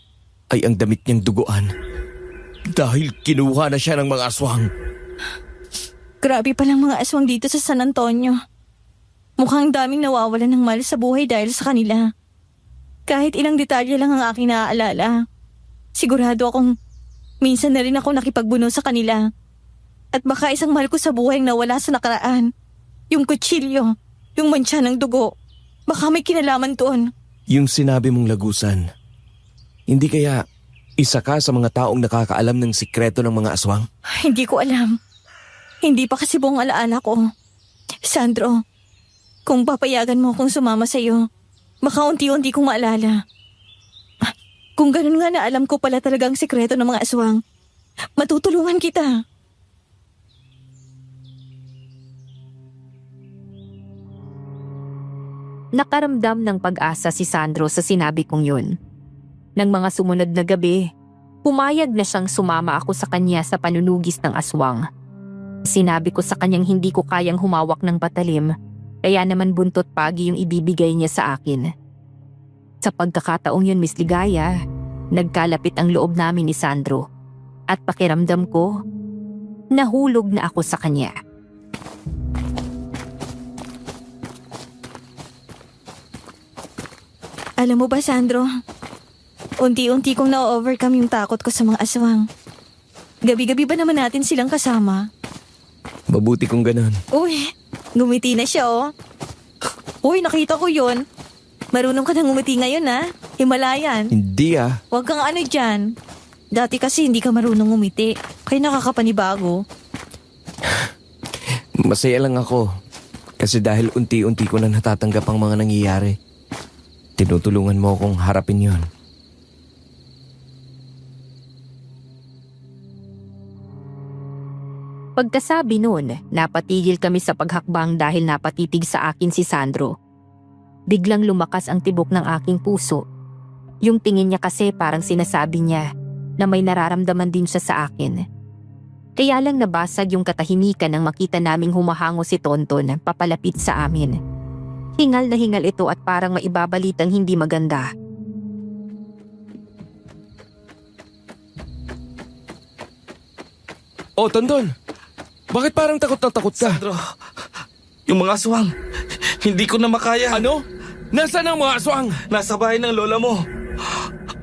ay ang damit niyang duguan. Dahil kinuha na siya ng mga aswang. Grabe palang mga aswang dito sa San Antonio. Mukhang daming nawawalan ng mahal sa buhay dahil sa kanila. Kahit ilang detalye lang ang aking naaalala. Sigurado akong minsan na rin ako nakipagbuno sa kanila. At baka isang mahal ko sa buhay ang nawala sa nakaraan. Yung kutsilyo, yung mantsa ng dugo. Baka may kinalaman doon. Yung sinabi mong lagusan, hindi kaya isa ka sa mga taong nakakaalam ng sikreto ng mga aswang? Hindi ko alam. Hindi pa kasi buong alaala ko. Sandro, kung papayagan mo akong sumama sa'yo, baka unti-unti kong maalala. Kung ganun nga na alam ko pala talagang sikreto ng mga aswang, matutulungan kita. Nakaramdam ng pag-asa si Sandro sa sinabi kong yun. Nang mga sumunod na gabi, pumayag na siyang sumama ako sa kanya sa panunugis ng aswang. Sinabi ko sa kanyang hindi ko kayang humawak ng patalim, kaya naman buntot pagi yung ibibigay niya sa akin. Sa pagkakataong yun, Miss Ligaya, nagkalapit ang loob namin ni Sandro. At pakiramdam ko, nahulog na ako sa kanya. Alam mo ba, Sandro? Unti-unti kong na-overcome yung takot ko sa mga aswang. Gabi-gabi ba naman natin silang kasama? Mabuti kung ganun. Uy, ngumiti na siya oh. Uy, nakita ko yun. Marunong ka na ngumiti ngayon ha? Himalayan. Hindi ah. Huwag kang ano dyan. Dati kasi hindi ka marunong ngumiti. Kaya nakakapanibago. Masaya lang ako. Kasi dahil unti-unti ko na natatanggap ang mga nangyayari. Tinutulungan mo akong harapin yon. Pagkasabi noon, napatigil kami sa paghakbang dahil napatitig sa akin si Sandro. Biglang lumakas ang tibok ng aking puso. Yung tingin niya kasi parang sinasabi niya na may nararamdaman din siya sa akin. Kaya lang nabasag yung katahimikan nang makita naming humahango si Tonton papalapit sa amin. Hingal na hingal ito at parang maibabalitang hindi maganda. Oh, Tonton! Bakit parang takot na takot ka? Sandro, yung mga aswang, hindi ko na makaya. Ano? Nasaan ang mga aswang? Nasa bahay ng lola mo.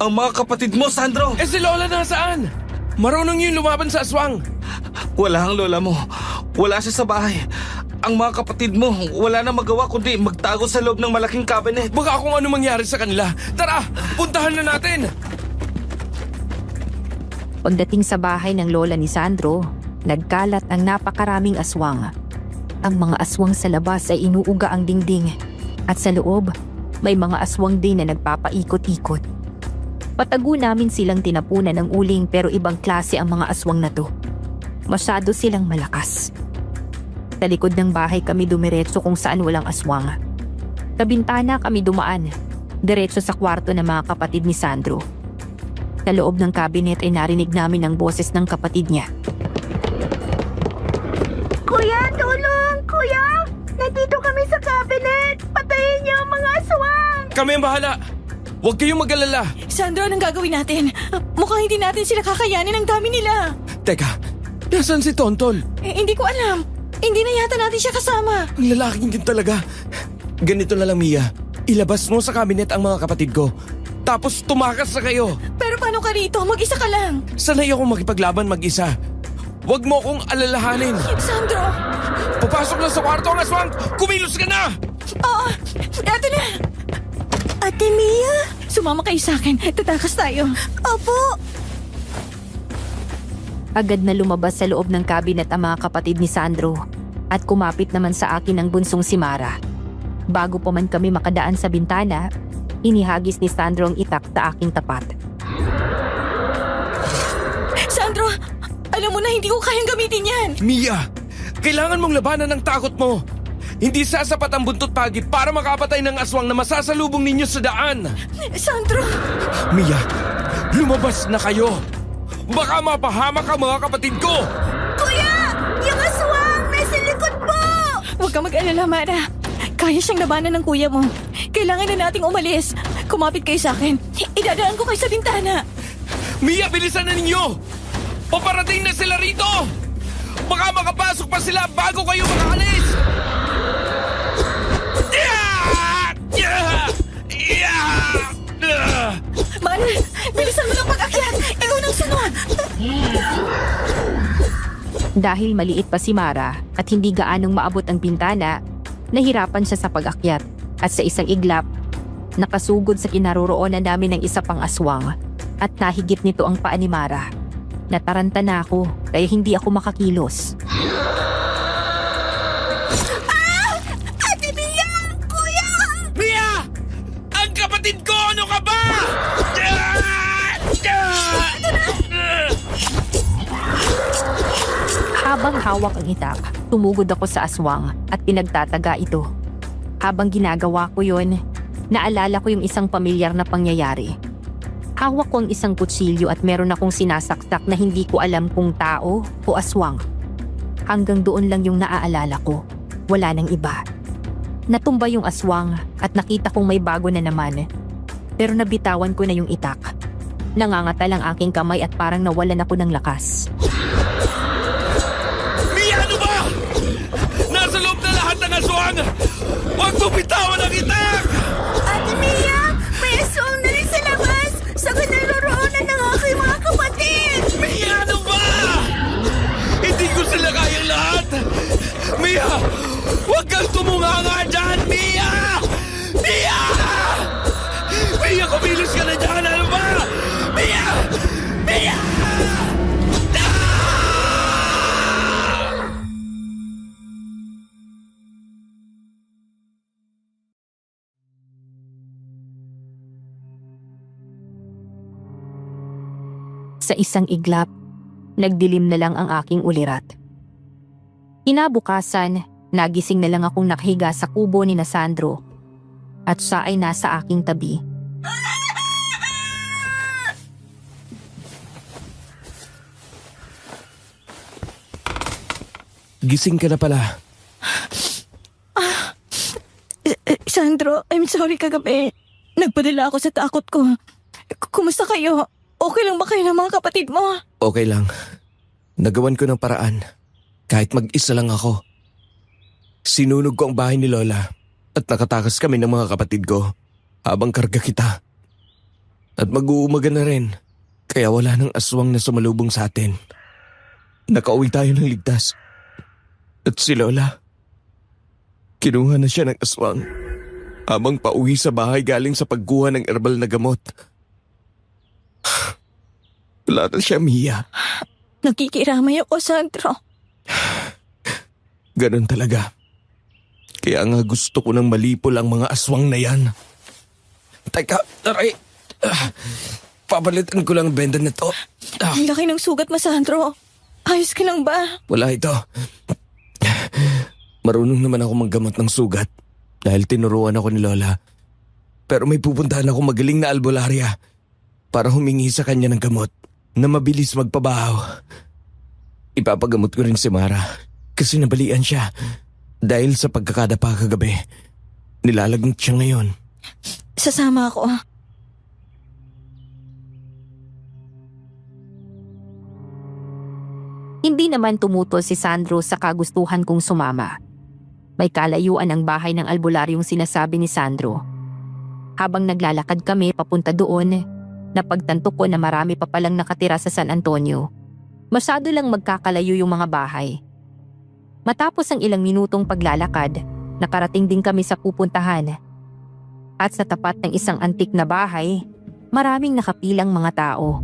Ang mga kapatid mo, Sandro. Si Lola nasaan? Marunong yun lumaban sa aswang. Wala ang lola mo. Wala siya sa bahay. Ang mga kapatid mo, wala na magawa kundi magtago sa loob ng malaking cabinet. Baka kung ano mangyari sa kanila. Tara, puntahan na natin! Pagdating sa bahay ng lola ni Sandro, nagkalat ang napakaraming aswang. Ang mga aswang sa labas ay inuuga ang dingding at sa loob, may mga aswang din na nagpapaikot-ikot. Patago namin silang tinapunan ng uling pero ibang klase ang mga aswang na to. Masyado silang malakas. Sa likod ng bahay kami dumiretso kung saan walang aswang. Sa bintana kami dumaan, diretso sa kwarto ng mga kapatid ni Sandro. Sa loob ng cabinet ay narinig namin ang boses ng kapatid niya. Kuya, tulong! Kuya! Nandito kami sa cabinet! Patayin niyo ang mga aswang! Kami ang bahala! Huwag kayong mag-alala! Sandro, anong gagawin natin? Mukhang hindi natin sila kakayanin, ang dami nila! Teka, nasaan si Tonton? Hindi ko alam. Hindi na yata natin siya kasama. Ang lalaking yun talaga. Ganito na lang, Mia. Ilabas mo sa cabinet ang mga kapatid ko. Tapos tumakas na kayo. Pero paano ka rito? Mag-isa ka lang. Sanay akong makipaglaban mag-isa. Huwag mo akong alalahanin. Sandro! Papasok na sa kwarto ang aswang! Kumilos ka na! Oo! Eto na! Ate Mia? Sumama kayo sa akin. Tatakas tayo. Opo! Agad na lumabas sa loob ng cabinet ang mga kapatid ni Sandro at kumapit naman sa akin ang bunsong si Mara. Bago pa man kami makadaan sa bintana, inihagis ni Sandro ang itak sa aking tapat. Sandro, alam mo na hindi ko kayang gamitin yan. Mia, kailangan mong labanan ng takot mo. Hindi sasapat ang buntot pagi para makapatay ng aswang na masasalubong ninyo sa daan. Sandro! Mia, lumabas na kayo. Baka mapahamak ang mga kapatid ko. Kuya! Yung aswang! Nasa likod mo! Huwag ka mag-alala, Mara. Kaya siyang labanan ng kuya mo. Kailangan na nating umalis. Kumapit kayo sa akin. Idadaan ko kayo sa bintana. Mia, bilisan na ninyo! Paparating na sila rito! Baka makapasok pa sila bago kayo makaalis! Mara, bilisan mo ng pag-akyat! Ikaw nang sunod! Dahil maliit pa si Mara at hindi gaanong maabot ang bintana, nahirapan siya sa pag-akyat at sa isang iglap, nakasugod sa kinaroroonan namin ng isa pang aswang at nahigit nito ang paa ni Mara. Nataranta na ako kaya hindi ako makakilos. Ate Mia! Kuya! Mia! Ang kapatid ko! Ano ka ba? Habang hawak ang itak, tumugod ako sa aswang at pinagtataga ito. Habang ginagawa ko yon, naalala ko yung isang pamilyar na pangyayari. Hawak ko ang isang kutsilyo at meron akong sinasaksak na hindi ko alam kung tao o aswang. Hanggang doon lang yung naaalala ko. Wala nang iba. Natumba yung aswang at nakita kong may bago na naman. Pero nabitawan ko na yung itak. Nangangatal ang aking kamay at parang nawalan ako ng lakas. Mia, ano ba? Nasa loob na lahat ng aswang! Huwag mo bitawan ang itak! Ate Mia! May aswang na rin sa labas! Sa kinaroroonan ng aking mga kapatid! Mia, ano ba? Hindi ko sila kayang lahat! Mia! Huwag kang tumunganga dyan, Mia! Mia! Mia, kumilos ka na dyan! Ano ba? Mia! Mia! Sa isang iglap, nagdilim na lang ang aking ulirat. Kinabukasan, nagising na lang akong nakahiga sa kubo ni Sandro at siya ay nasa aking tabi. Gising ka na pala. Sandro, I'm sorry kagabi. Nagpadala ako sa takot ko. Kumusta kayo? Okay lang ba kayo ng mga kapatid mo? Okay lang. Nagawan ko ng paraan. Kahit mag-isa lang ako. Sinunog ko ang bahay ni Lola at nakatakas kami ng mga kapatid ko habang karga kita. At mag-uumaga na rin. Kaya wala nang aswang na sumalubong sa atin. Nakauwi tayo ng ligtas. At si Lola, kinuha na siya ng aswang habang pauwi sa bahay galing sa pagkuha ng herbal na gamot. Wala na siya, Mia. Nakikiramay ako, Sandro. Ganun talaga. Kaya nga gusto ko nang malipol ang mga aswang na yan. Teka, aray. Papalitan ko lang ang benda nito. Ang laki ng sugat mo, Sandro. Ayos ka lang ba? Wala ito. Marunong naman ako maggamot ng sugat dahil tinuruan ako ni Lola. Pero may pupuntahan ako magaling na albularya para humingi sa kanya ng gamot na mabilis magpabahaw. Ipapagamot ko rin si Mara kasi nabalian siya dahil sa pagkakadapa kagabi. Nilalagnat siya ngayon. Sasama ako. Hindi naman tumutol si Sandro sa kagustuhan kong sumama. May kalayuan ang bahay ng albularyong sinasabi ni Sandro. Habang naglalakad kami papunta doon, napagtanto ko na marami pa palang nakatira sa San Antonio. Masyado lang magkakalayo yung mga bahay. Matapos ang ilang minutong paglalakad, nakarating din kami sa pupuntahan At sa tapat ng isang antik na bahay, maraming nakapilang mga tao.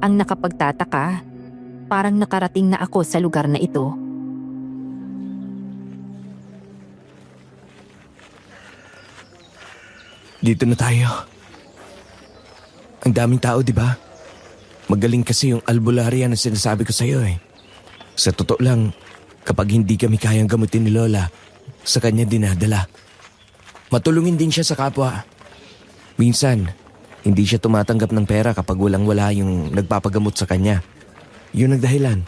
Ang nakapagtataka, parang nakarating na ako sa lugar na ito. Dito na tayo. Ang daming tao, di ba? Magaling kasi yung albularya na sinasabi ko sa'yo eh. Sa totoo lang, kapag hindi kami kayang gamutin ni Lola, sa kanya dinadala. Matulungin din siya sa kapwa. Minsan, hindi siya tumatanggap ng pera kapag walang-wala yung nagpapagamot sa kanya. Yun ang dahilan.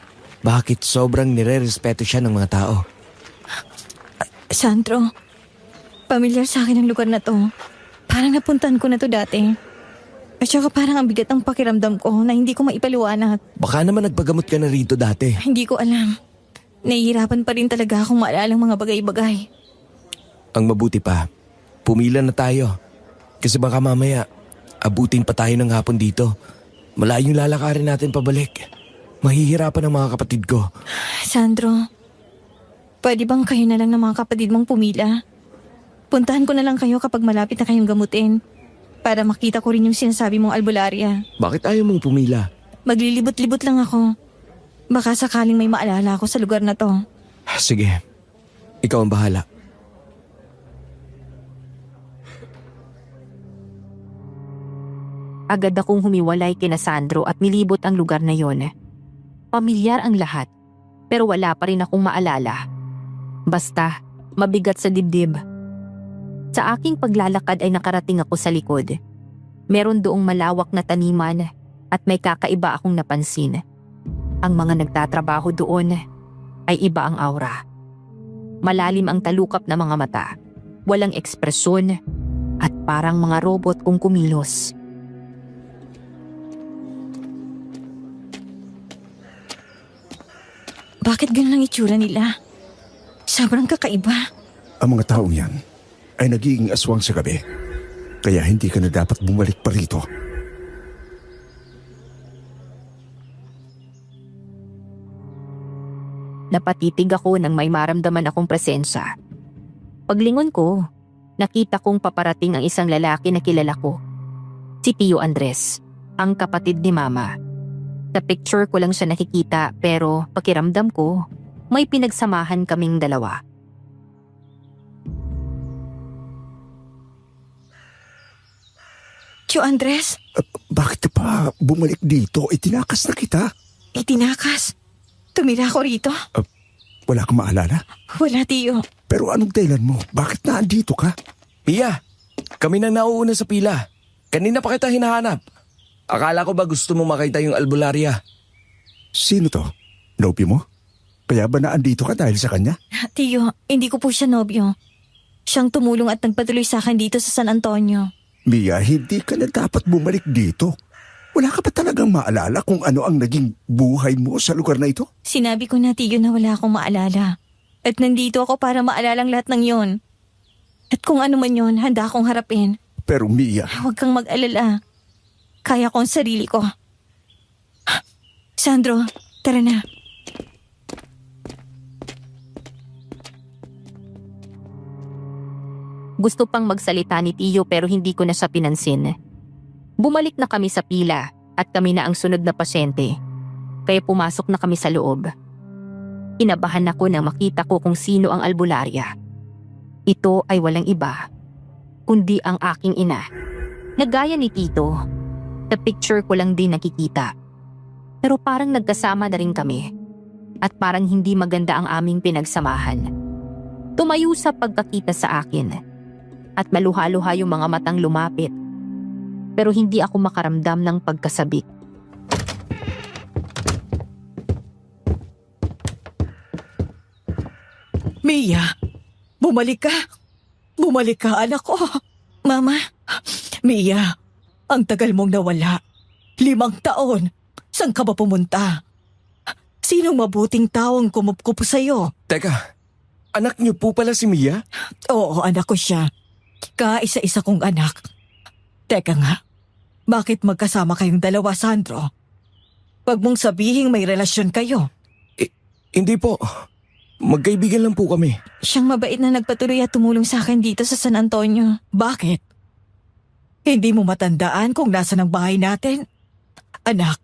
Bakit sobrang nire-respeto siya ng mga tao. Sandro, pamilyar sa akin ang lugar na to. Parang napuntahan ko na to dati. At saka parang ang bigat ng pakiramdam ko na hindi ko maipaliwanag. Baka naman nagpagamot ka na rito dati. Hindi ko alam. Nahihirapan pa rin talaga akong maalala ang mga bagay-bagay. Ang mabuti pa, pumila na tayo. Kasi baka mamaya, abutin pa tayo ng hapon dito. Malayong lalakarin natin pabalik. Mahihirapan ang mga kapatid ko. Sandro, pwede bang kayo na lang ng mga kapatid mong pumila? Puntahan ko na lang kayo kapag malapit na kayong gamutin. Para makita ko rin yung sinasabi mong albularya. Bakit ayaw mong pumila? Maglilibot-libot lang ako. Baka sakaling may maalala ako sa lugar na to. Sige, ikaw ang bahala. Agad akong humiwalay kina Sandro at nilibot ang lugar na yon. Pamilyar ang lahat, pero wala pa rin akong maalala. Basta, mabigat sa dibdib. Sa aking paglalakad ay nakarating ako sa likod. Meron doong malawak na taniman at may kakaiba akong napansin. Ang mga nagtatrabaho doon ay iba ang aura. Malalim ang talukap na mga mata, walang ekspresyon at parang mga robot kung kumilos. Bakit ganun ang itsura nila? Sobrang kakaiba. Ang mga taong yan ay nagiging aswang sa gabi. Kaya hindi ka na dapat bumalik pa rito. Napatitig ako nang may maramdaman akong presensya. Paglingon ko, nakita kong paparating ang isang lalaki na kilala ko. Si Tio Andres, ang kapatid ni Mama. Sa picture ko lang siya nakikita pero pakiramdam ko, may pinagsamahan kaming dalawa. Tio Andres, Bakit pa bumalik dito? Itinakas na kita. itinakas. Tumira ako rito. Wala kang maalala? Wala, Tio. Pero anong dahilan mo? Bakit naandito ka? Pia, kami nang nauuna sa pila. Kanina pa kita hinahanap. Akala ko ba gusto mo makita yung albularya? Sino to? Nobyo mo? Kaya ba naandito ka dahil sa kanya? Tio, hindi ko po siya nobyo. Siyang tumulong at nagpatuloy sa akin dito sa San Antonio. Mia, hindi ka na dapat bumalik dito. Wala ka pa talagang maalala kung ano ang naging buhay mo sa lugar na ito? Sinabi ko na, Tio, na wala akong maalala. At nandito ako para maalalang lahat ng yon. At kung ano man yon, handa akong harapin. Pero Mia, Huwag kang mag-alala. Kaya ko ang sarili ko. Sandro, tara na. Gusto pang magsalita ni Tio pero hindi ko na siya pinansin. Bumalik na kami sa pila at kami na ang sunod na pasyente. Kaya pumasok na kami sa loob. Kinabahan ako nang makita ko kung sino ang albularya. Ito ay walang iba, kundi ang aking ina. Nagaya ni Tito, sa picture ko lang din nakikita. Pero parang nagkasama na rin kami. At parang hindi maganda ang aming pinagsamahan. Tumayo sa pagkakita sa akin. At maluha-luha yung mga matang lumapit. Pero hindi ako makaramdam ng pagkasabik. Mia, bumalik ka. Bumalik ka, anak ko. Mama, Mia, ang tagal mong nawala. 5 taon. Saan ka ba pumunta? Sinong mabuting taong kumupkup sa'yo? Teka, anak niyo po pala si Mia? Oo, anak ko siya. Kaisa-isa kong anak. Teka nga, bakit magkasama kayong dalawa, Sandro? Wag mong sabihing may relasyon kayo. Hindi po. Magkaibigan lang po kami. Siyang mabait na nagpatuloy at tumulong sa akin dito sa San Antonio. Bakit? Hindi mo matandaan kung nasan ang bahay natin? Anak,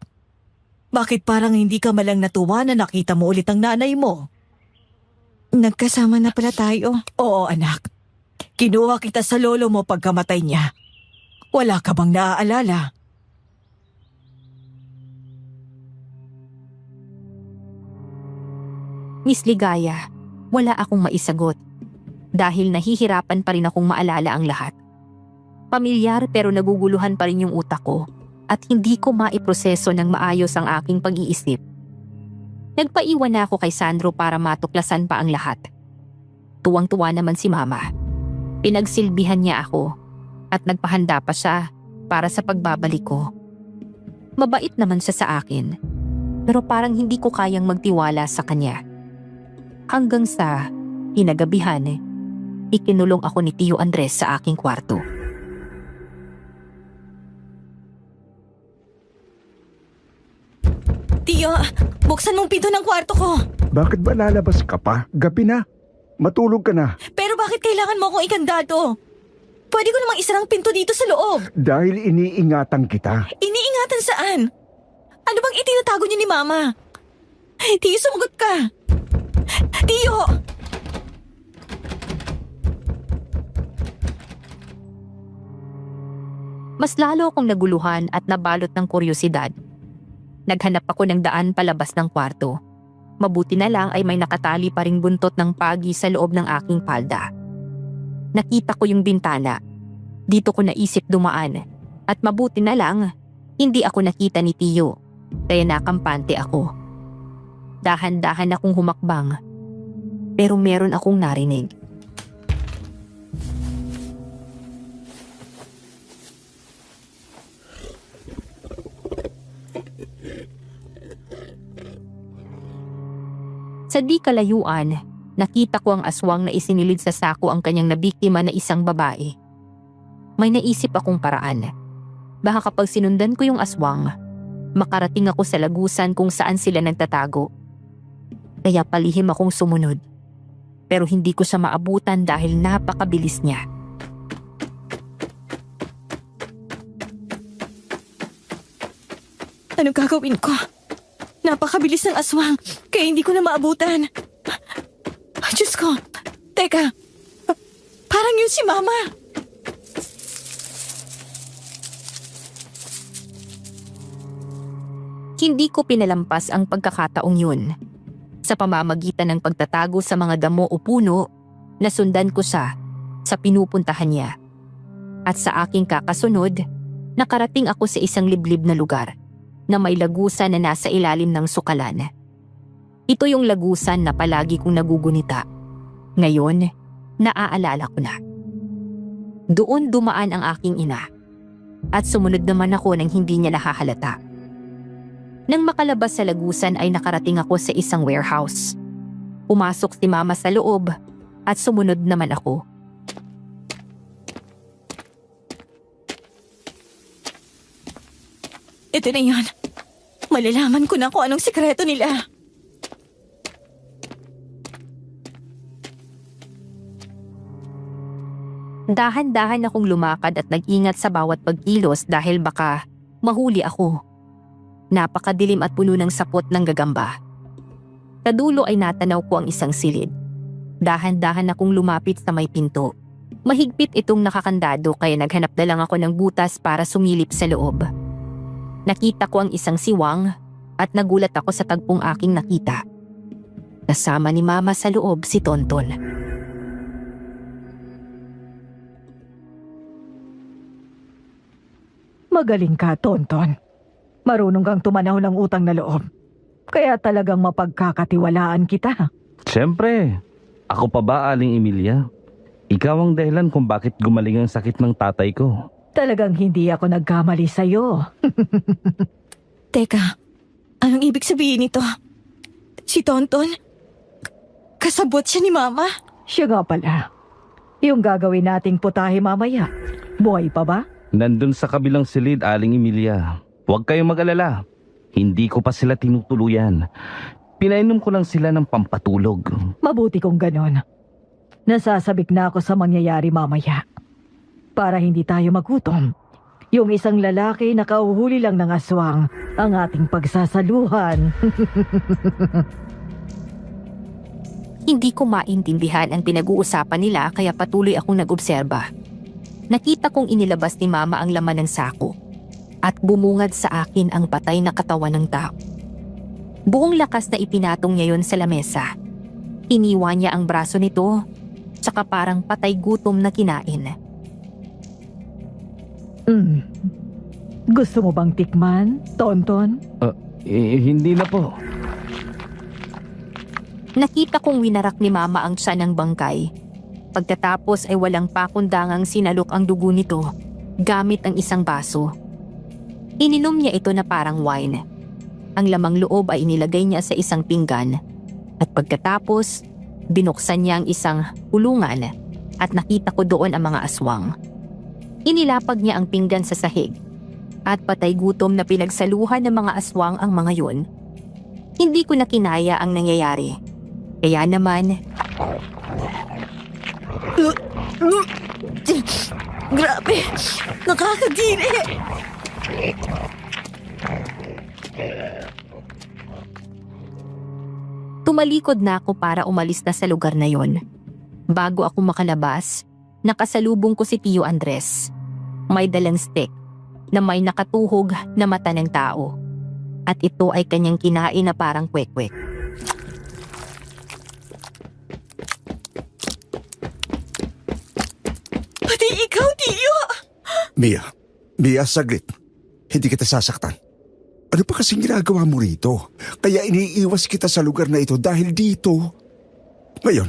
bakit parang hindi ka malang natuwa na nakita mo ulit ang nanay mo? Nagkasama na pala tayo. Oo, anak. Kinuha kita sa lolo mo pagkamatay niya. Wala ka bang naaalala? Miss Ligaya, wala akong maisagot. Dahil nahihirapan pa rin akong maalala ang lahat. Pamilyar pero naguguluhan pa rin yung utak ko at hindi ko maiproseso ng maayos ang aking pag-iisip. Nagpaiwan na ako kay Sandro para matuklasan pa ang lahat. Tuwang-tuwa naman si Mama. Pinagsilbihan niya ako at nagpahanda pa siya para sa pagbabalik ko. Mabait naman siya sa akin, pero parang hindi ko kayang magtiwala sa kanya. Hanggang sa kinagabihan, ikinulong ako ni Tio Andres sa aking kwarto. Tio, buksan mong pinto ng kwarto ko. Bakit ba lalabas ka pa? Gabi na. Matulog ka na. Pero bakit kailangan mo akong ikandado? Pwede ko namang isarang pinto dito sa loob. Dahil iniingatan kita. Iniingatan saan? Ano bang itinatago niyo ni Mama? Tio, sumagot ka. Tio! Mas lalo akong naguluhan at nabalot ng kuryosidad. Naghanap ako ng daan palabas ng kwarto. Mabuti na lang ay may nakatali pa ring buntot ng pagi sa loob ng aking palda. Nakita ko yung bintana. Dito ko naisip dumaan. At mabuti na lang, hindi ako nakita ni Tio. Kaya nakampante ako. Dahan-dahan akong humakbang. Pero meron akong narinig. Sa di kalayuan, nakita ko ang aswang na isinilid sa sako ang kanyang nabiktima na isang babae. May naisip akong paraan. Baka kapag sinundan ko yung aswang, makarating ako sa lagusan kung saan sila nagtatago. Kaya palihim akong sumunod. Pero hindi ko siya maabutan dahil napakabilis niya. Anong gagawin ko? Napakabilis ng aswang, kaya hindi ko na maabutan. Diyos ko, teka, parang yun si Mama. Hindi ko pinalampas ang pagkakataong yun. Sa pamamagitan ng pagtatago sa mga damo o puno, nasundan ko siya sa pinupuntahan niya. At sa aking kakasunod, nakarating ako sa isang liblib na lugar na may lagusan na nasa ilalim ng sukalan. Ito yung lagusan na palagi kong nagugunita. Ngayon, naaalala ko na. Doon dumaan ang aking ina. At sumunod naman ako nang hindi niya nahahalata. Nang makalabas sa lagusan ay nakarating ako sa isang warehouse. Pumasok si Mama sa loob at sumunod naman ako. Ito na yun. Malalaman ko na kung anong sikreto nila. Dahan-dahan akong lumakad at nag-ingat sa bawat pagkilos dahil baka mahuli ako. Napakadilim at puno ng sapot ng gagamba. Sa dulo ay natanaw ko ang isang silid. Dahan-dahan akong lumapit sa may pinto. Mahigpit itong nakakandado kaya naghanap na lang ako ng butas para sumilip sa loob. Nakita ko ang isang siwang at nagulat ako sa tagpong aking nakita. Kasama ni Mama sa loob si Tonton. Magaling ka, Tonton. Marunong kang tumanaw ng utang na loob. Kaya talagang mapagkakatiwalaan kita. Siyempre, ako pa ba, Aling Emilia? Ikaw ang dahilan kung bakit gumaling ang sakit ng tatay ko. Talagang hindi ako nagkamali sa'yo. Teka, anong ibig sabihin nito? Si Tonton? Kasabot siya ni Mama? Siya nga pala. Yung gagawin nating putahe mamaya. Buhay pa ba? Nandun sa kabilang silid, Aling Emilia. Huwag kayong mag-alala. Hindi ko pa sila tinutuluyan. Pinainom ko lang sila ng pampatulog. Mabuti kung ganon. Nasasabik na ako sa mangyayari mamaya. Para hindi tayo magutom. Yung isang lalaki na kauhuli lang ng aswang ang ating pagsasaluhan. Hindi ko maintindihan ang pinag-uusapan nila kaya patuloy akong nag-obserba. Nakita kong inilabas ni Mama ang laman ng sako at bumungad sa akin ang patay na katawan ng tao. Buong lakas na ipinatong niya yon sa lamesa. Iniwan niya ang braso nito, tsaka parang patay gutom na kinain. Gusto mo bang tikman, Tonton? Hindi na po. Nakita kong winarak ni Mama ang tiyan ng bangkay. Pagkatapos ay walang pakundangang sinalok ang dugo nito gamit ang isang baso. Ininom niya ito na parang wine. Ang lamang loob ay inilagay niya sa isang pinggan at pagkatapos binuksan niya ang isang kulungan at nakita ko doon ang mga aswang. Inilapag niya ang pinggan sa sahig at patay gutom na pinagsaluhan ng mga aswang ang mga yun. Hindi ko na kinaya ang nangyayari. Kaya naman, Grabe! Nakakadiri! tumalikod na ako para umalis na sa lugar na yon. Bago ako makalabas, nakasalubong ko si Tio Andres. May dalang stick na may nakatuhog na mata ng tao. At ito ay kanyang kinain na parang kwek-kwek. Pati ikaw, Tio! Mia, saglit. Hindi kita sasaktan. Ano pa kasing ginagawa mo rito? Kaya iniiwas kita sa lugar na ito dahil dito. Ngayon,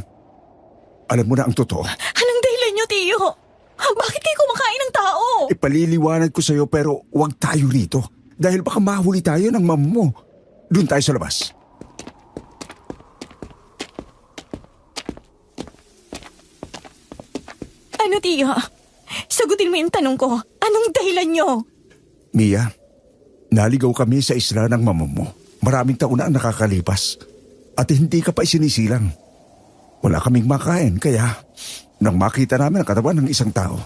alam mo na ang totoo. Anong dahilan niyo, Tio? Bakit kayo kumakain ng tao? Ipaliliwanag ko sa'yo pero huwag tayo rito. Dahil baka mahuli tayo ng mama mo. Doon tayo sa labas. Ano, Tio? Sagutin mo yung tanong ko. Anong dahilan niyo? Mia, naligaw kami sa isla ng mama mo. Maraming taon na ang nakakalipas. At hindi ka pa isinisilang. Wala kaming makain kaya nang makita namin ang katawan ng isang tao,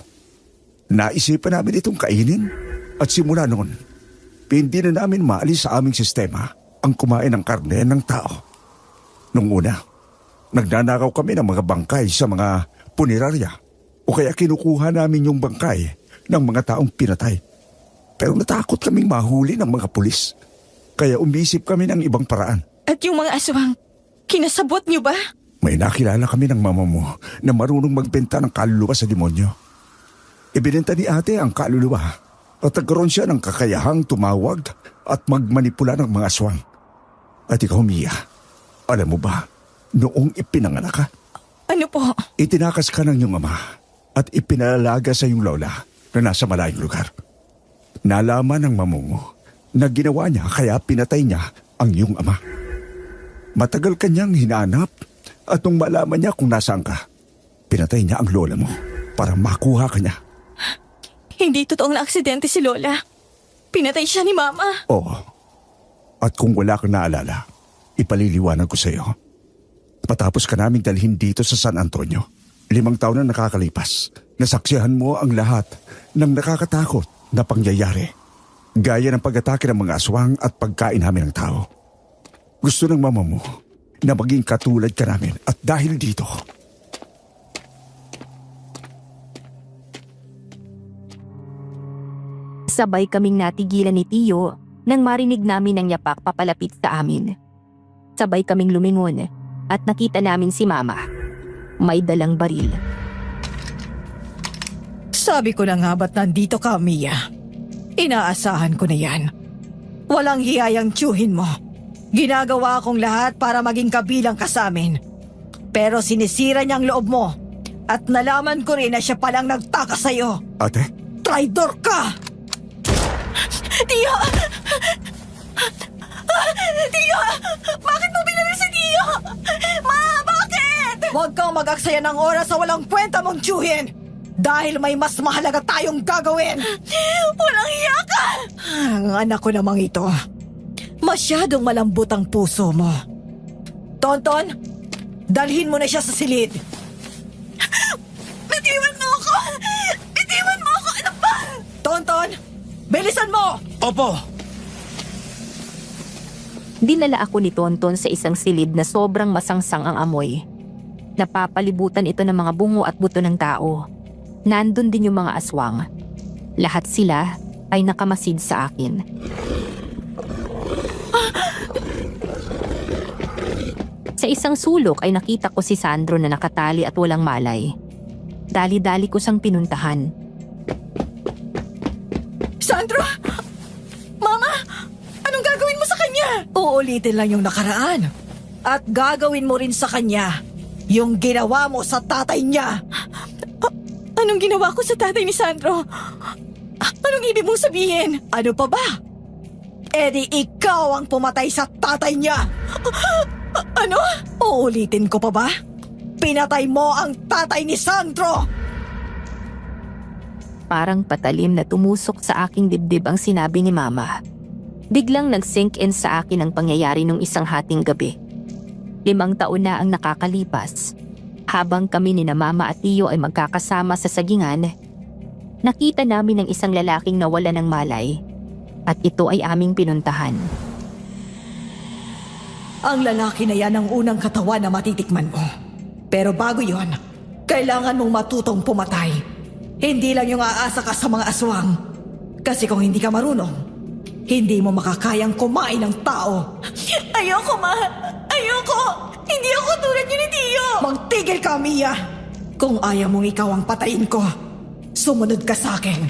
naisipan namin itong kainin. At simula noon, hindi na namin maalis sa aming sistema ang kumain ng karne ng tao. Nung una, nagnanakaw kami ng mga bangkay sa mga punerarya o kaya kinukuha namin yung bangkay ng mga taong pinatay. Pero natakot kaming mahuli ng mga pulis. Kaya umisip kami ng ibang paraan. At yung mga aswang, kinasabot niyo ba? May nakilala kami ng mama mo na marunong magbenta ng kaluluwa sa demonyo. Ibinenta ni ate ang kaluluwa at nagkaroon siya ng kakayahang tumawag at magmanipula ng mga aswang. At ikaw, Mia, alam mo ba, noong ipinanganak ka, Ano po? itinakas ka ng iyong ama at ipinalalaga sa iyong lola na nasa malayong lugar. Nalaman ng mama mo na ginawa niya kaya pinatay niya ang iyong ama. Matagal kanyang hinanap at nung malaman niya kung nasaan ka, pinatay niya ang lola mo para makuha ka niya. Hindi totoong na-aksidente si Lola. Pinatay siya ni Mama. Oo. At kung wala kang naalala, ipaliliwanag ko sa iyo. Matapos ka naming dalhin dito sa San Antonio, 5 taon na nakakalipas, nasaksihan mo ang lahat ng nakakatakot na pangyayari. Gaya ng pag-atake ng mga aswang at pagkain namin ng tao. Gusto ng mama mo na maging katulad ka namin at dahil dito, Sabay kaming natigilan ni Tio nang marinig namin ang yapak papalapit sa amin. Sabay kaming lumingon at nakita namin si Mama. May dalang baril. Sabi ko na nga ba't nandito ka, Mia? Inaasahan ko na yan. Walang hiyayang tiyuhin mo. Ginagawa akong lahat para maging kabilang ka sa amin. Pero sinisira niya ang loob mo. At nalaman ko rin na siya palang nagtaka sa'yo. ate, Traidor ka! Tio! Tio! Bakit mo binaril si Tio? Ma, bakit? Huwag kang mag-aksaya ng oras sa walang kwenta mong tiyuhin! Dahil may mas mahalaga tayong gagawin! Walang hiya ka! Ang anak ko namang ito, masyadong malambot ang puso mo. Tonton, dalhin mo na siya sa silid. Bitiwan mo ako! Bitiwan mo ako! Ano ba? Tonton, bilisan mo! Opo! Dinala ako ni Tonton sa isang silid na sobrang masangsang ang amoy. Napapalibutan ito ng mga bungo at buto ng tao. Nandun din yung mga aswang. Lahat sila ay nakamasid sa akin. Sa isang sulok ay nakita ko si Sandro na nakatali at walang malay. Dali-dali ko siyang pinuntahan. Sandro! Mama! Anong gagawin mo sa kanya? Uulitin lang yung nakaraan. At gagawin mo rin sa kanya yung ginawa mo sa tatay niya. Anong ginawa ko sa tatay ni Sandro? Anong ibig mong sabihin? Ano pa ba? E di ikaw ang pumatay sa tatay niya. Ano? Uulitin ko pa ba? Pinatay mo ang tatay ni Sandro! Parang patalim na tumusok sa aking dibdib ang sinabi ni Mama. Biglang nag-sink in sa akin ang pangyayari nung isang hating gabi. 5 taon na ang nakakalipas. Habang kami ni na Mama at Tiyo ay magkakasama sa sagingan, nakita namin ang isang lalaking nawala ng malay at ito ay aming pinuntahan. Ang lalaki na yan ang unang katawan na matitikman mo. Pero bago yon, kailangan mong matutong pumatay. Hindi lang yung aasa ka sa mga aswang. Kasi kung hindi ka marunong, hindi mo makakayang kumain ng tao. Ayoko, Ma! Ayoko! Hindi ako tulad niyo ni Tio! Magtigil ka, Mia! Kung ayaw mong ikaw ang patayin ko, sumunod ka sa akin.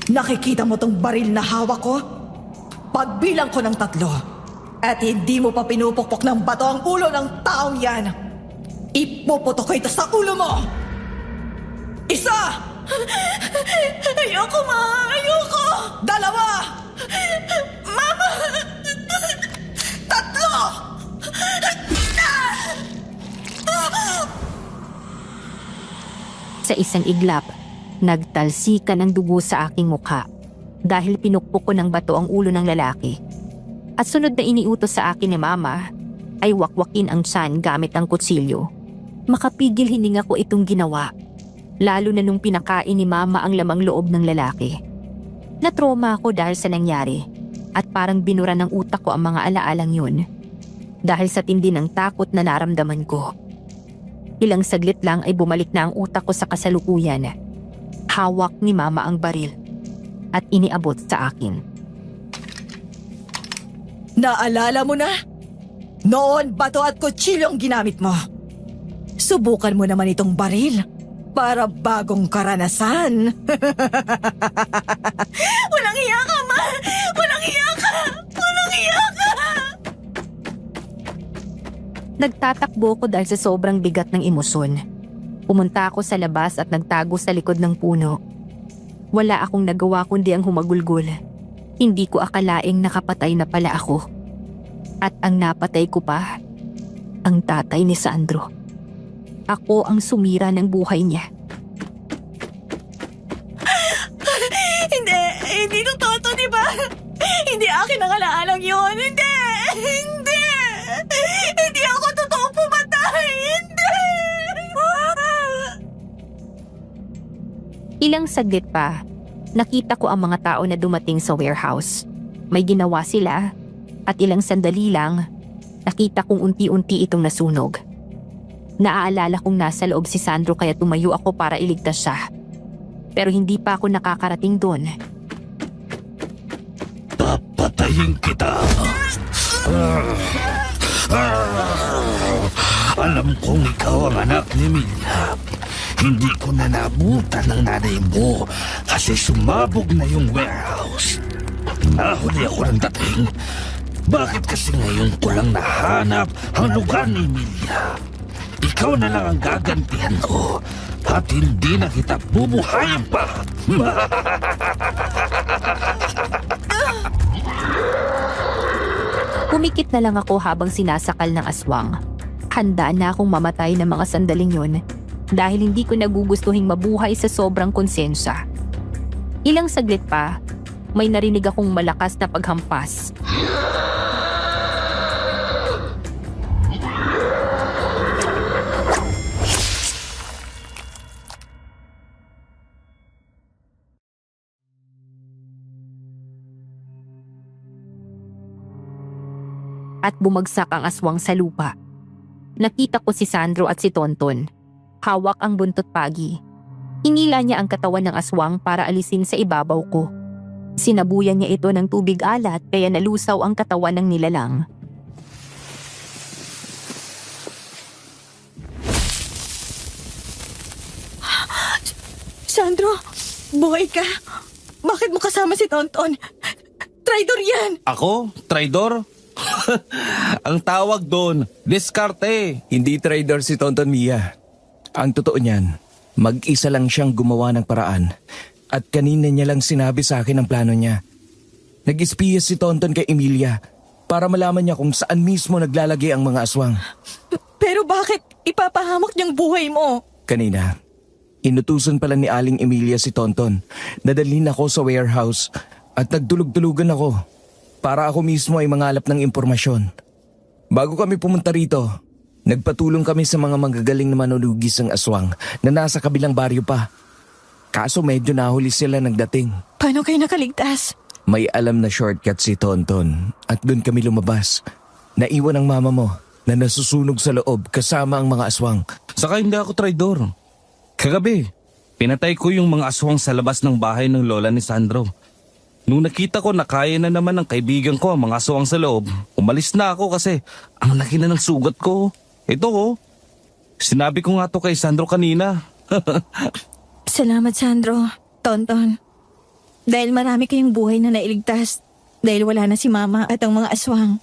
Nakikita mo tong baril na hawak ko? Pagbilang ko ng 3, at hindi mo pa pinupukpok ng bato ang ulo ng taong yan, ipuputok ko ito sa ulo mo! 1! Ayoko, Ma! Ayoko! 2! Mama! 3! Sa isang iglap, nagtalsikan ang dugo sa aking mukha dahil pinukpok ko ng bato ang ulo ng lalaki. At sunod na iniutos sa akin ni Mama ay wakwakin ang tiyan gamit ang kutsilyo. Makapigil hininga ko itong ginawa, lalo na nung pinakain ni Mama ang lamang loob ng lalaki. Natroma ako dahil sa nangyari at parang binura ng utak ko ang mga alaalang yun dahil sa tindi ng takot na naramdaman ko. Ilang saglit lang ay bumalik na ang utak ko sa kasalukuyan. Hawak ni Mama ang baril at iniabot sa akin. Naalala mo na? Noon, bato at kutsilyong ginamit mo. Subukan mo naman itong baril para bagong karanasan. Walang iya ka, Ma! Walang iya ka! Walang iya ka! Nagtatakbo ko dahil sa sobrang bigat ng emosyon. Pumunta ako sa labas at nagtago sa likod ng puno. Wala akong nagawa kundi ang humagulgol. Hindi ko akalaing nakapatay na pala ako. At ang napatay ko pa, ang tatay ni Sandro. Ako ang sumira ng buhay niya. Hindi totoo to, di ba? Hindi akin ang alaalang yun. Hindi! Hindi ako totoo pumatay! Hindi! Ilang saglit pa, nakita ko ang mga tao na dumating sa warehouse. May ginawa sila at ilang sandali lang, nakita kong unti-unti itong nasunog. Naaalala kong nasa loob si Sandro kaya tumayo ako para iligtas siya. Pero hindi pa ako nakakarating doon. Papatayin kita! Alam kong ikaw ang anak ni Mila. Hindi ko na nabutan ng nanay mo kasi sumabog na yung warehouse. Nahuli ako ng dating. Bakit kasi ngayon ko lang nahanap ang lugar ni Mila? Ikaw na lang ang gagantihan ko at hindi na kita bubuhayin pa. Pumikit na lang ako habang sinasakal ng aswang. Handa na akong mamatay ng mga sandaling yun dahil hindi ko nagugustuhing mabuhay sa sobrang konsensya. Ilang saglit pa, may narinig akong malakas na paghampas. at bumagsak ang aswang sa lupa. Nakita ko si Sandro at si Tonton. Hawak ang buntot pagi. Hinila niya ang katawan ng aswang para alisin sa ibabaw ko. Sinabuyan niya ito ng tubig alat kaya nalusaw ang katawan ng nilalang. Sandro, buhay ka? Bakit mo kasama si Tonton? Traitor yan! Ako? Traidor? Ang tawag doon, diskarte. Hindi trader si Tonton, Mia. Ang totoo niyan, mag-isa lang siyang gumawa ng paraan. At kanina niya lang sinabi sa akin ang plano niya. Nag-espiya si Tonton kay Emilia para malaman niya kung saan mismo naglalagay ang mga aswang. Pero bakit ipapahamak niyang buhay mo? Kanina, inutusan pala ni Aling Emilia si Tonton. Nadalhin ako sa warehouse at nagdulog-dulugan ako para ako mismo ay mangalap ng impormasyon. Bago kami pumunta rito, nagpatulong kami sa mga magagaling na manunugis ng aswang na nasa kabilang baryo pa. Kaso medyo nahuli sila nagdating. Paano kayo nakaligtas? May alam na shortcut si Tonton at doon kami lumabas. Naiwan ang mama mo na nasusunog sa loob kasama ang mga aswang. Saka hindi ako traidor. Kagabi, pinatay ko yung mga aswang sa labas ng bahay ng lola ni Sandro. Nung nakita ko na kaya na naman ng kaibigan ko ang mga aswang sa loob, umalis na ako kasi ang laki na ng sugat ko. Ito oh, sinabi ko nga to kay Sandro kanina. Salamat, Sandro. Tonton. Dahil marami kayong buhay na nailigtas. Dahil wala na si Mama at ang mga aswang.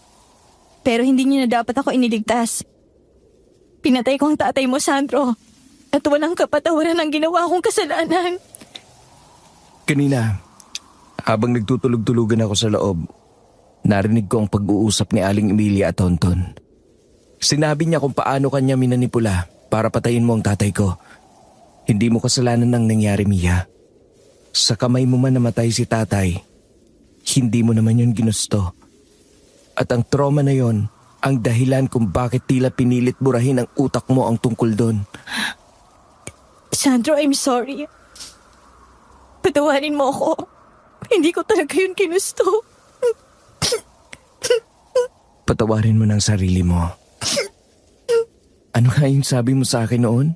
Pero hindi niyo na dapat ako iniligtas. Pinatay ko ang tatay mo, Sandro. At walang kapatawaran ang ginawa kong kasalanan. Kanina, habang nagtutulog-tulugan ako sa loob, narinig ko ang pag-uusap ni Aling Emilia at Tonton. Sinabi niya kung paano kanya minanipula para patayin mo ang tatay ko. Hindi mo kasalanan ng nangyari, Mia. Sa kamay mo man namatay si tatay, hindi mo naman yun ginusto. At ang trauma na yon ang dahilan kung bakit tila pinilit burahin ang utak mo ang tungkol doon. Sandro, I'm sorry. Patawarin mo ako. Hindi ko talaga yun ginusto. Patawarin mo ng sarili mo. Ano nga yung sabi mo sa akin noon?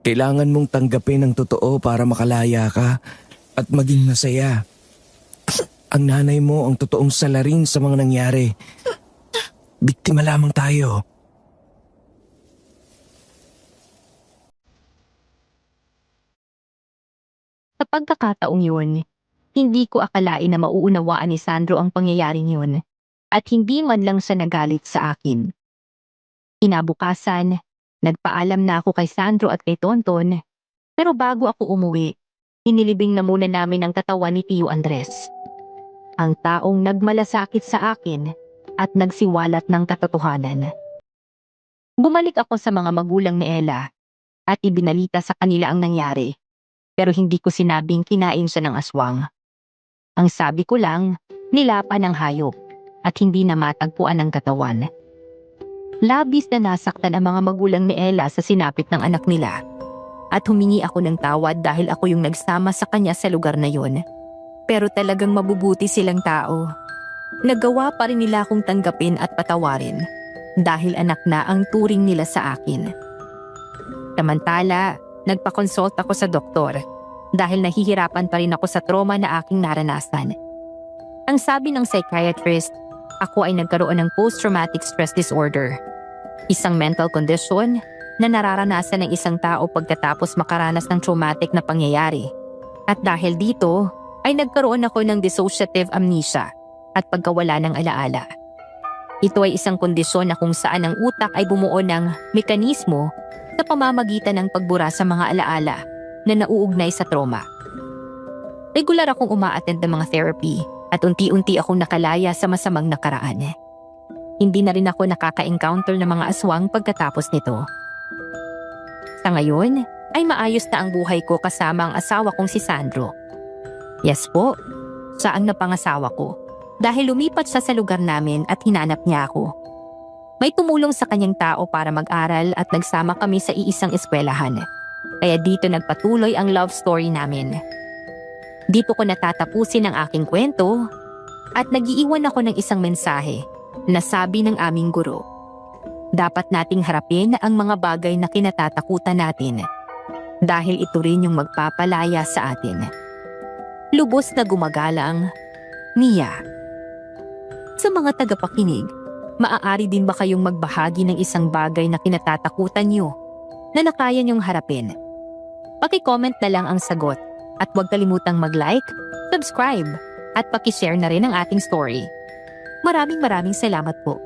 Kailangan mong tanggapin ang totoo para makalaya ka at maging masaya. Ang nanay mo ang totoong salarin sa mga nangyari. Biktima lamang tayo. Sa pagkakataong yun, hindi ko akalain na mauunawaan ni Sandro ang pangyayaring yun at hindi man lang siya nagalit sa akin. Inabukasan, nagpaalam na ako kay Sandro at kay Tonton, pero bago ako umuwi, inilibing na muna namin ang katawan ni Tio Andres. Ang taong nagmalasakit sa akin at nagsiwalat ng katotohanan. Bumalik ako sa mga magulang ni Ella at ibinalita sa kanila ang nangyari, pero hindi ko sinabing kinain siya ng aswang. Ang sabi ko lang, nilapan ng hayop at hindi na matagpuan ang katawan. Labis na nasaktan ang mga magulang ni Ella sa sinapit ng anak nila at humingi ako ng tawad dahil ako yung nagsama sa kanya sa lugar na yon. Pero talagang mabubuti silang tao. Nagawa pa rin nila akong tanggapin at patawarin dahil anak na ang turing nila sa akin. Samantala, nagpa-consult ako sa doktor dahil nahihirapan pa rin ako sa trauma na aking naranasan. Ang sabi ng psychiatrist, ako ay nagkaroon ng post-traumatic stress disorder. Isang mental condition na nararanasan ng isang tao pagkatapos makaranas ng traumatic na pangyayari. At dahil dito, ay nagkaroon ako ng dissociative amnesia at pagkawala ng alaala. Ito ay isang kondisyon na kung saan ang utak ay bumuo ng mekanismo sa pamamagitan ng pagbura sa mga alaala na nauugnay sa trauma. Regular akong umaattend ng mga therapy at unti-unti akong nakalaya sa masamang nakaraan. Hindi na rin ako nakaka-encounter ng mga aswang pagkatapos nito. Sa ngayon, ay maayos na ang buhay ko kasama ang asawa kong si Sandro. Yes po, siya ang napangasawa ko dahil lumipat siya sa lugar namin at hinanap niya ako. May tumulong sa kanyang tao para mag-aral at nagsama kami sa iisang eskwelahan. Kaya dito nagpatuloy ang love story namin. Dito ko natatapusin ang aking kwento at nagiiwan ako ng isang mensahe Nasabi ng aming guro. Dapat nating harapin ang mga bagay na kinatatakutan natin dahil ito rin yung magpapalaya sa atin. Lubos na gumagalang, Mia. Sa mga tagapakinig, maaari din ba kayong magbahagi ng isang bagay na kinatatakutan nyo na nakaya nyong harapin? Paki-comment na lang ang sagot at huwag kalimutang mag-like, subscribe at paki-share na rin ang ating story. Maraming salamat po.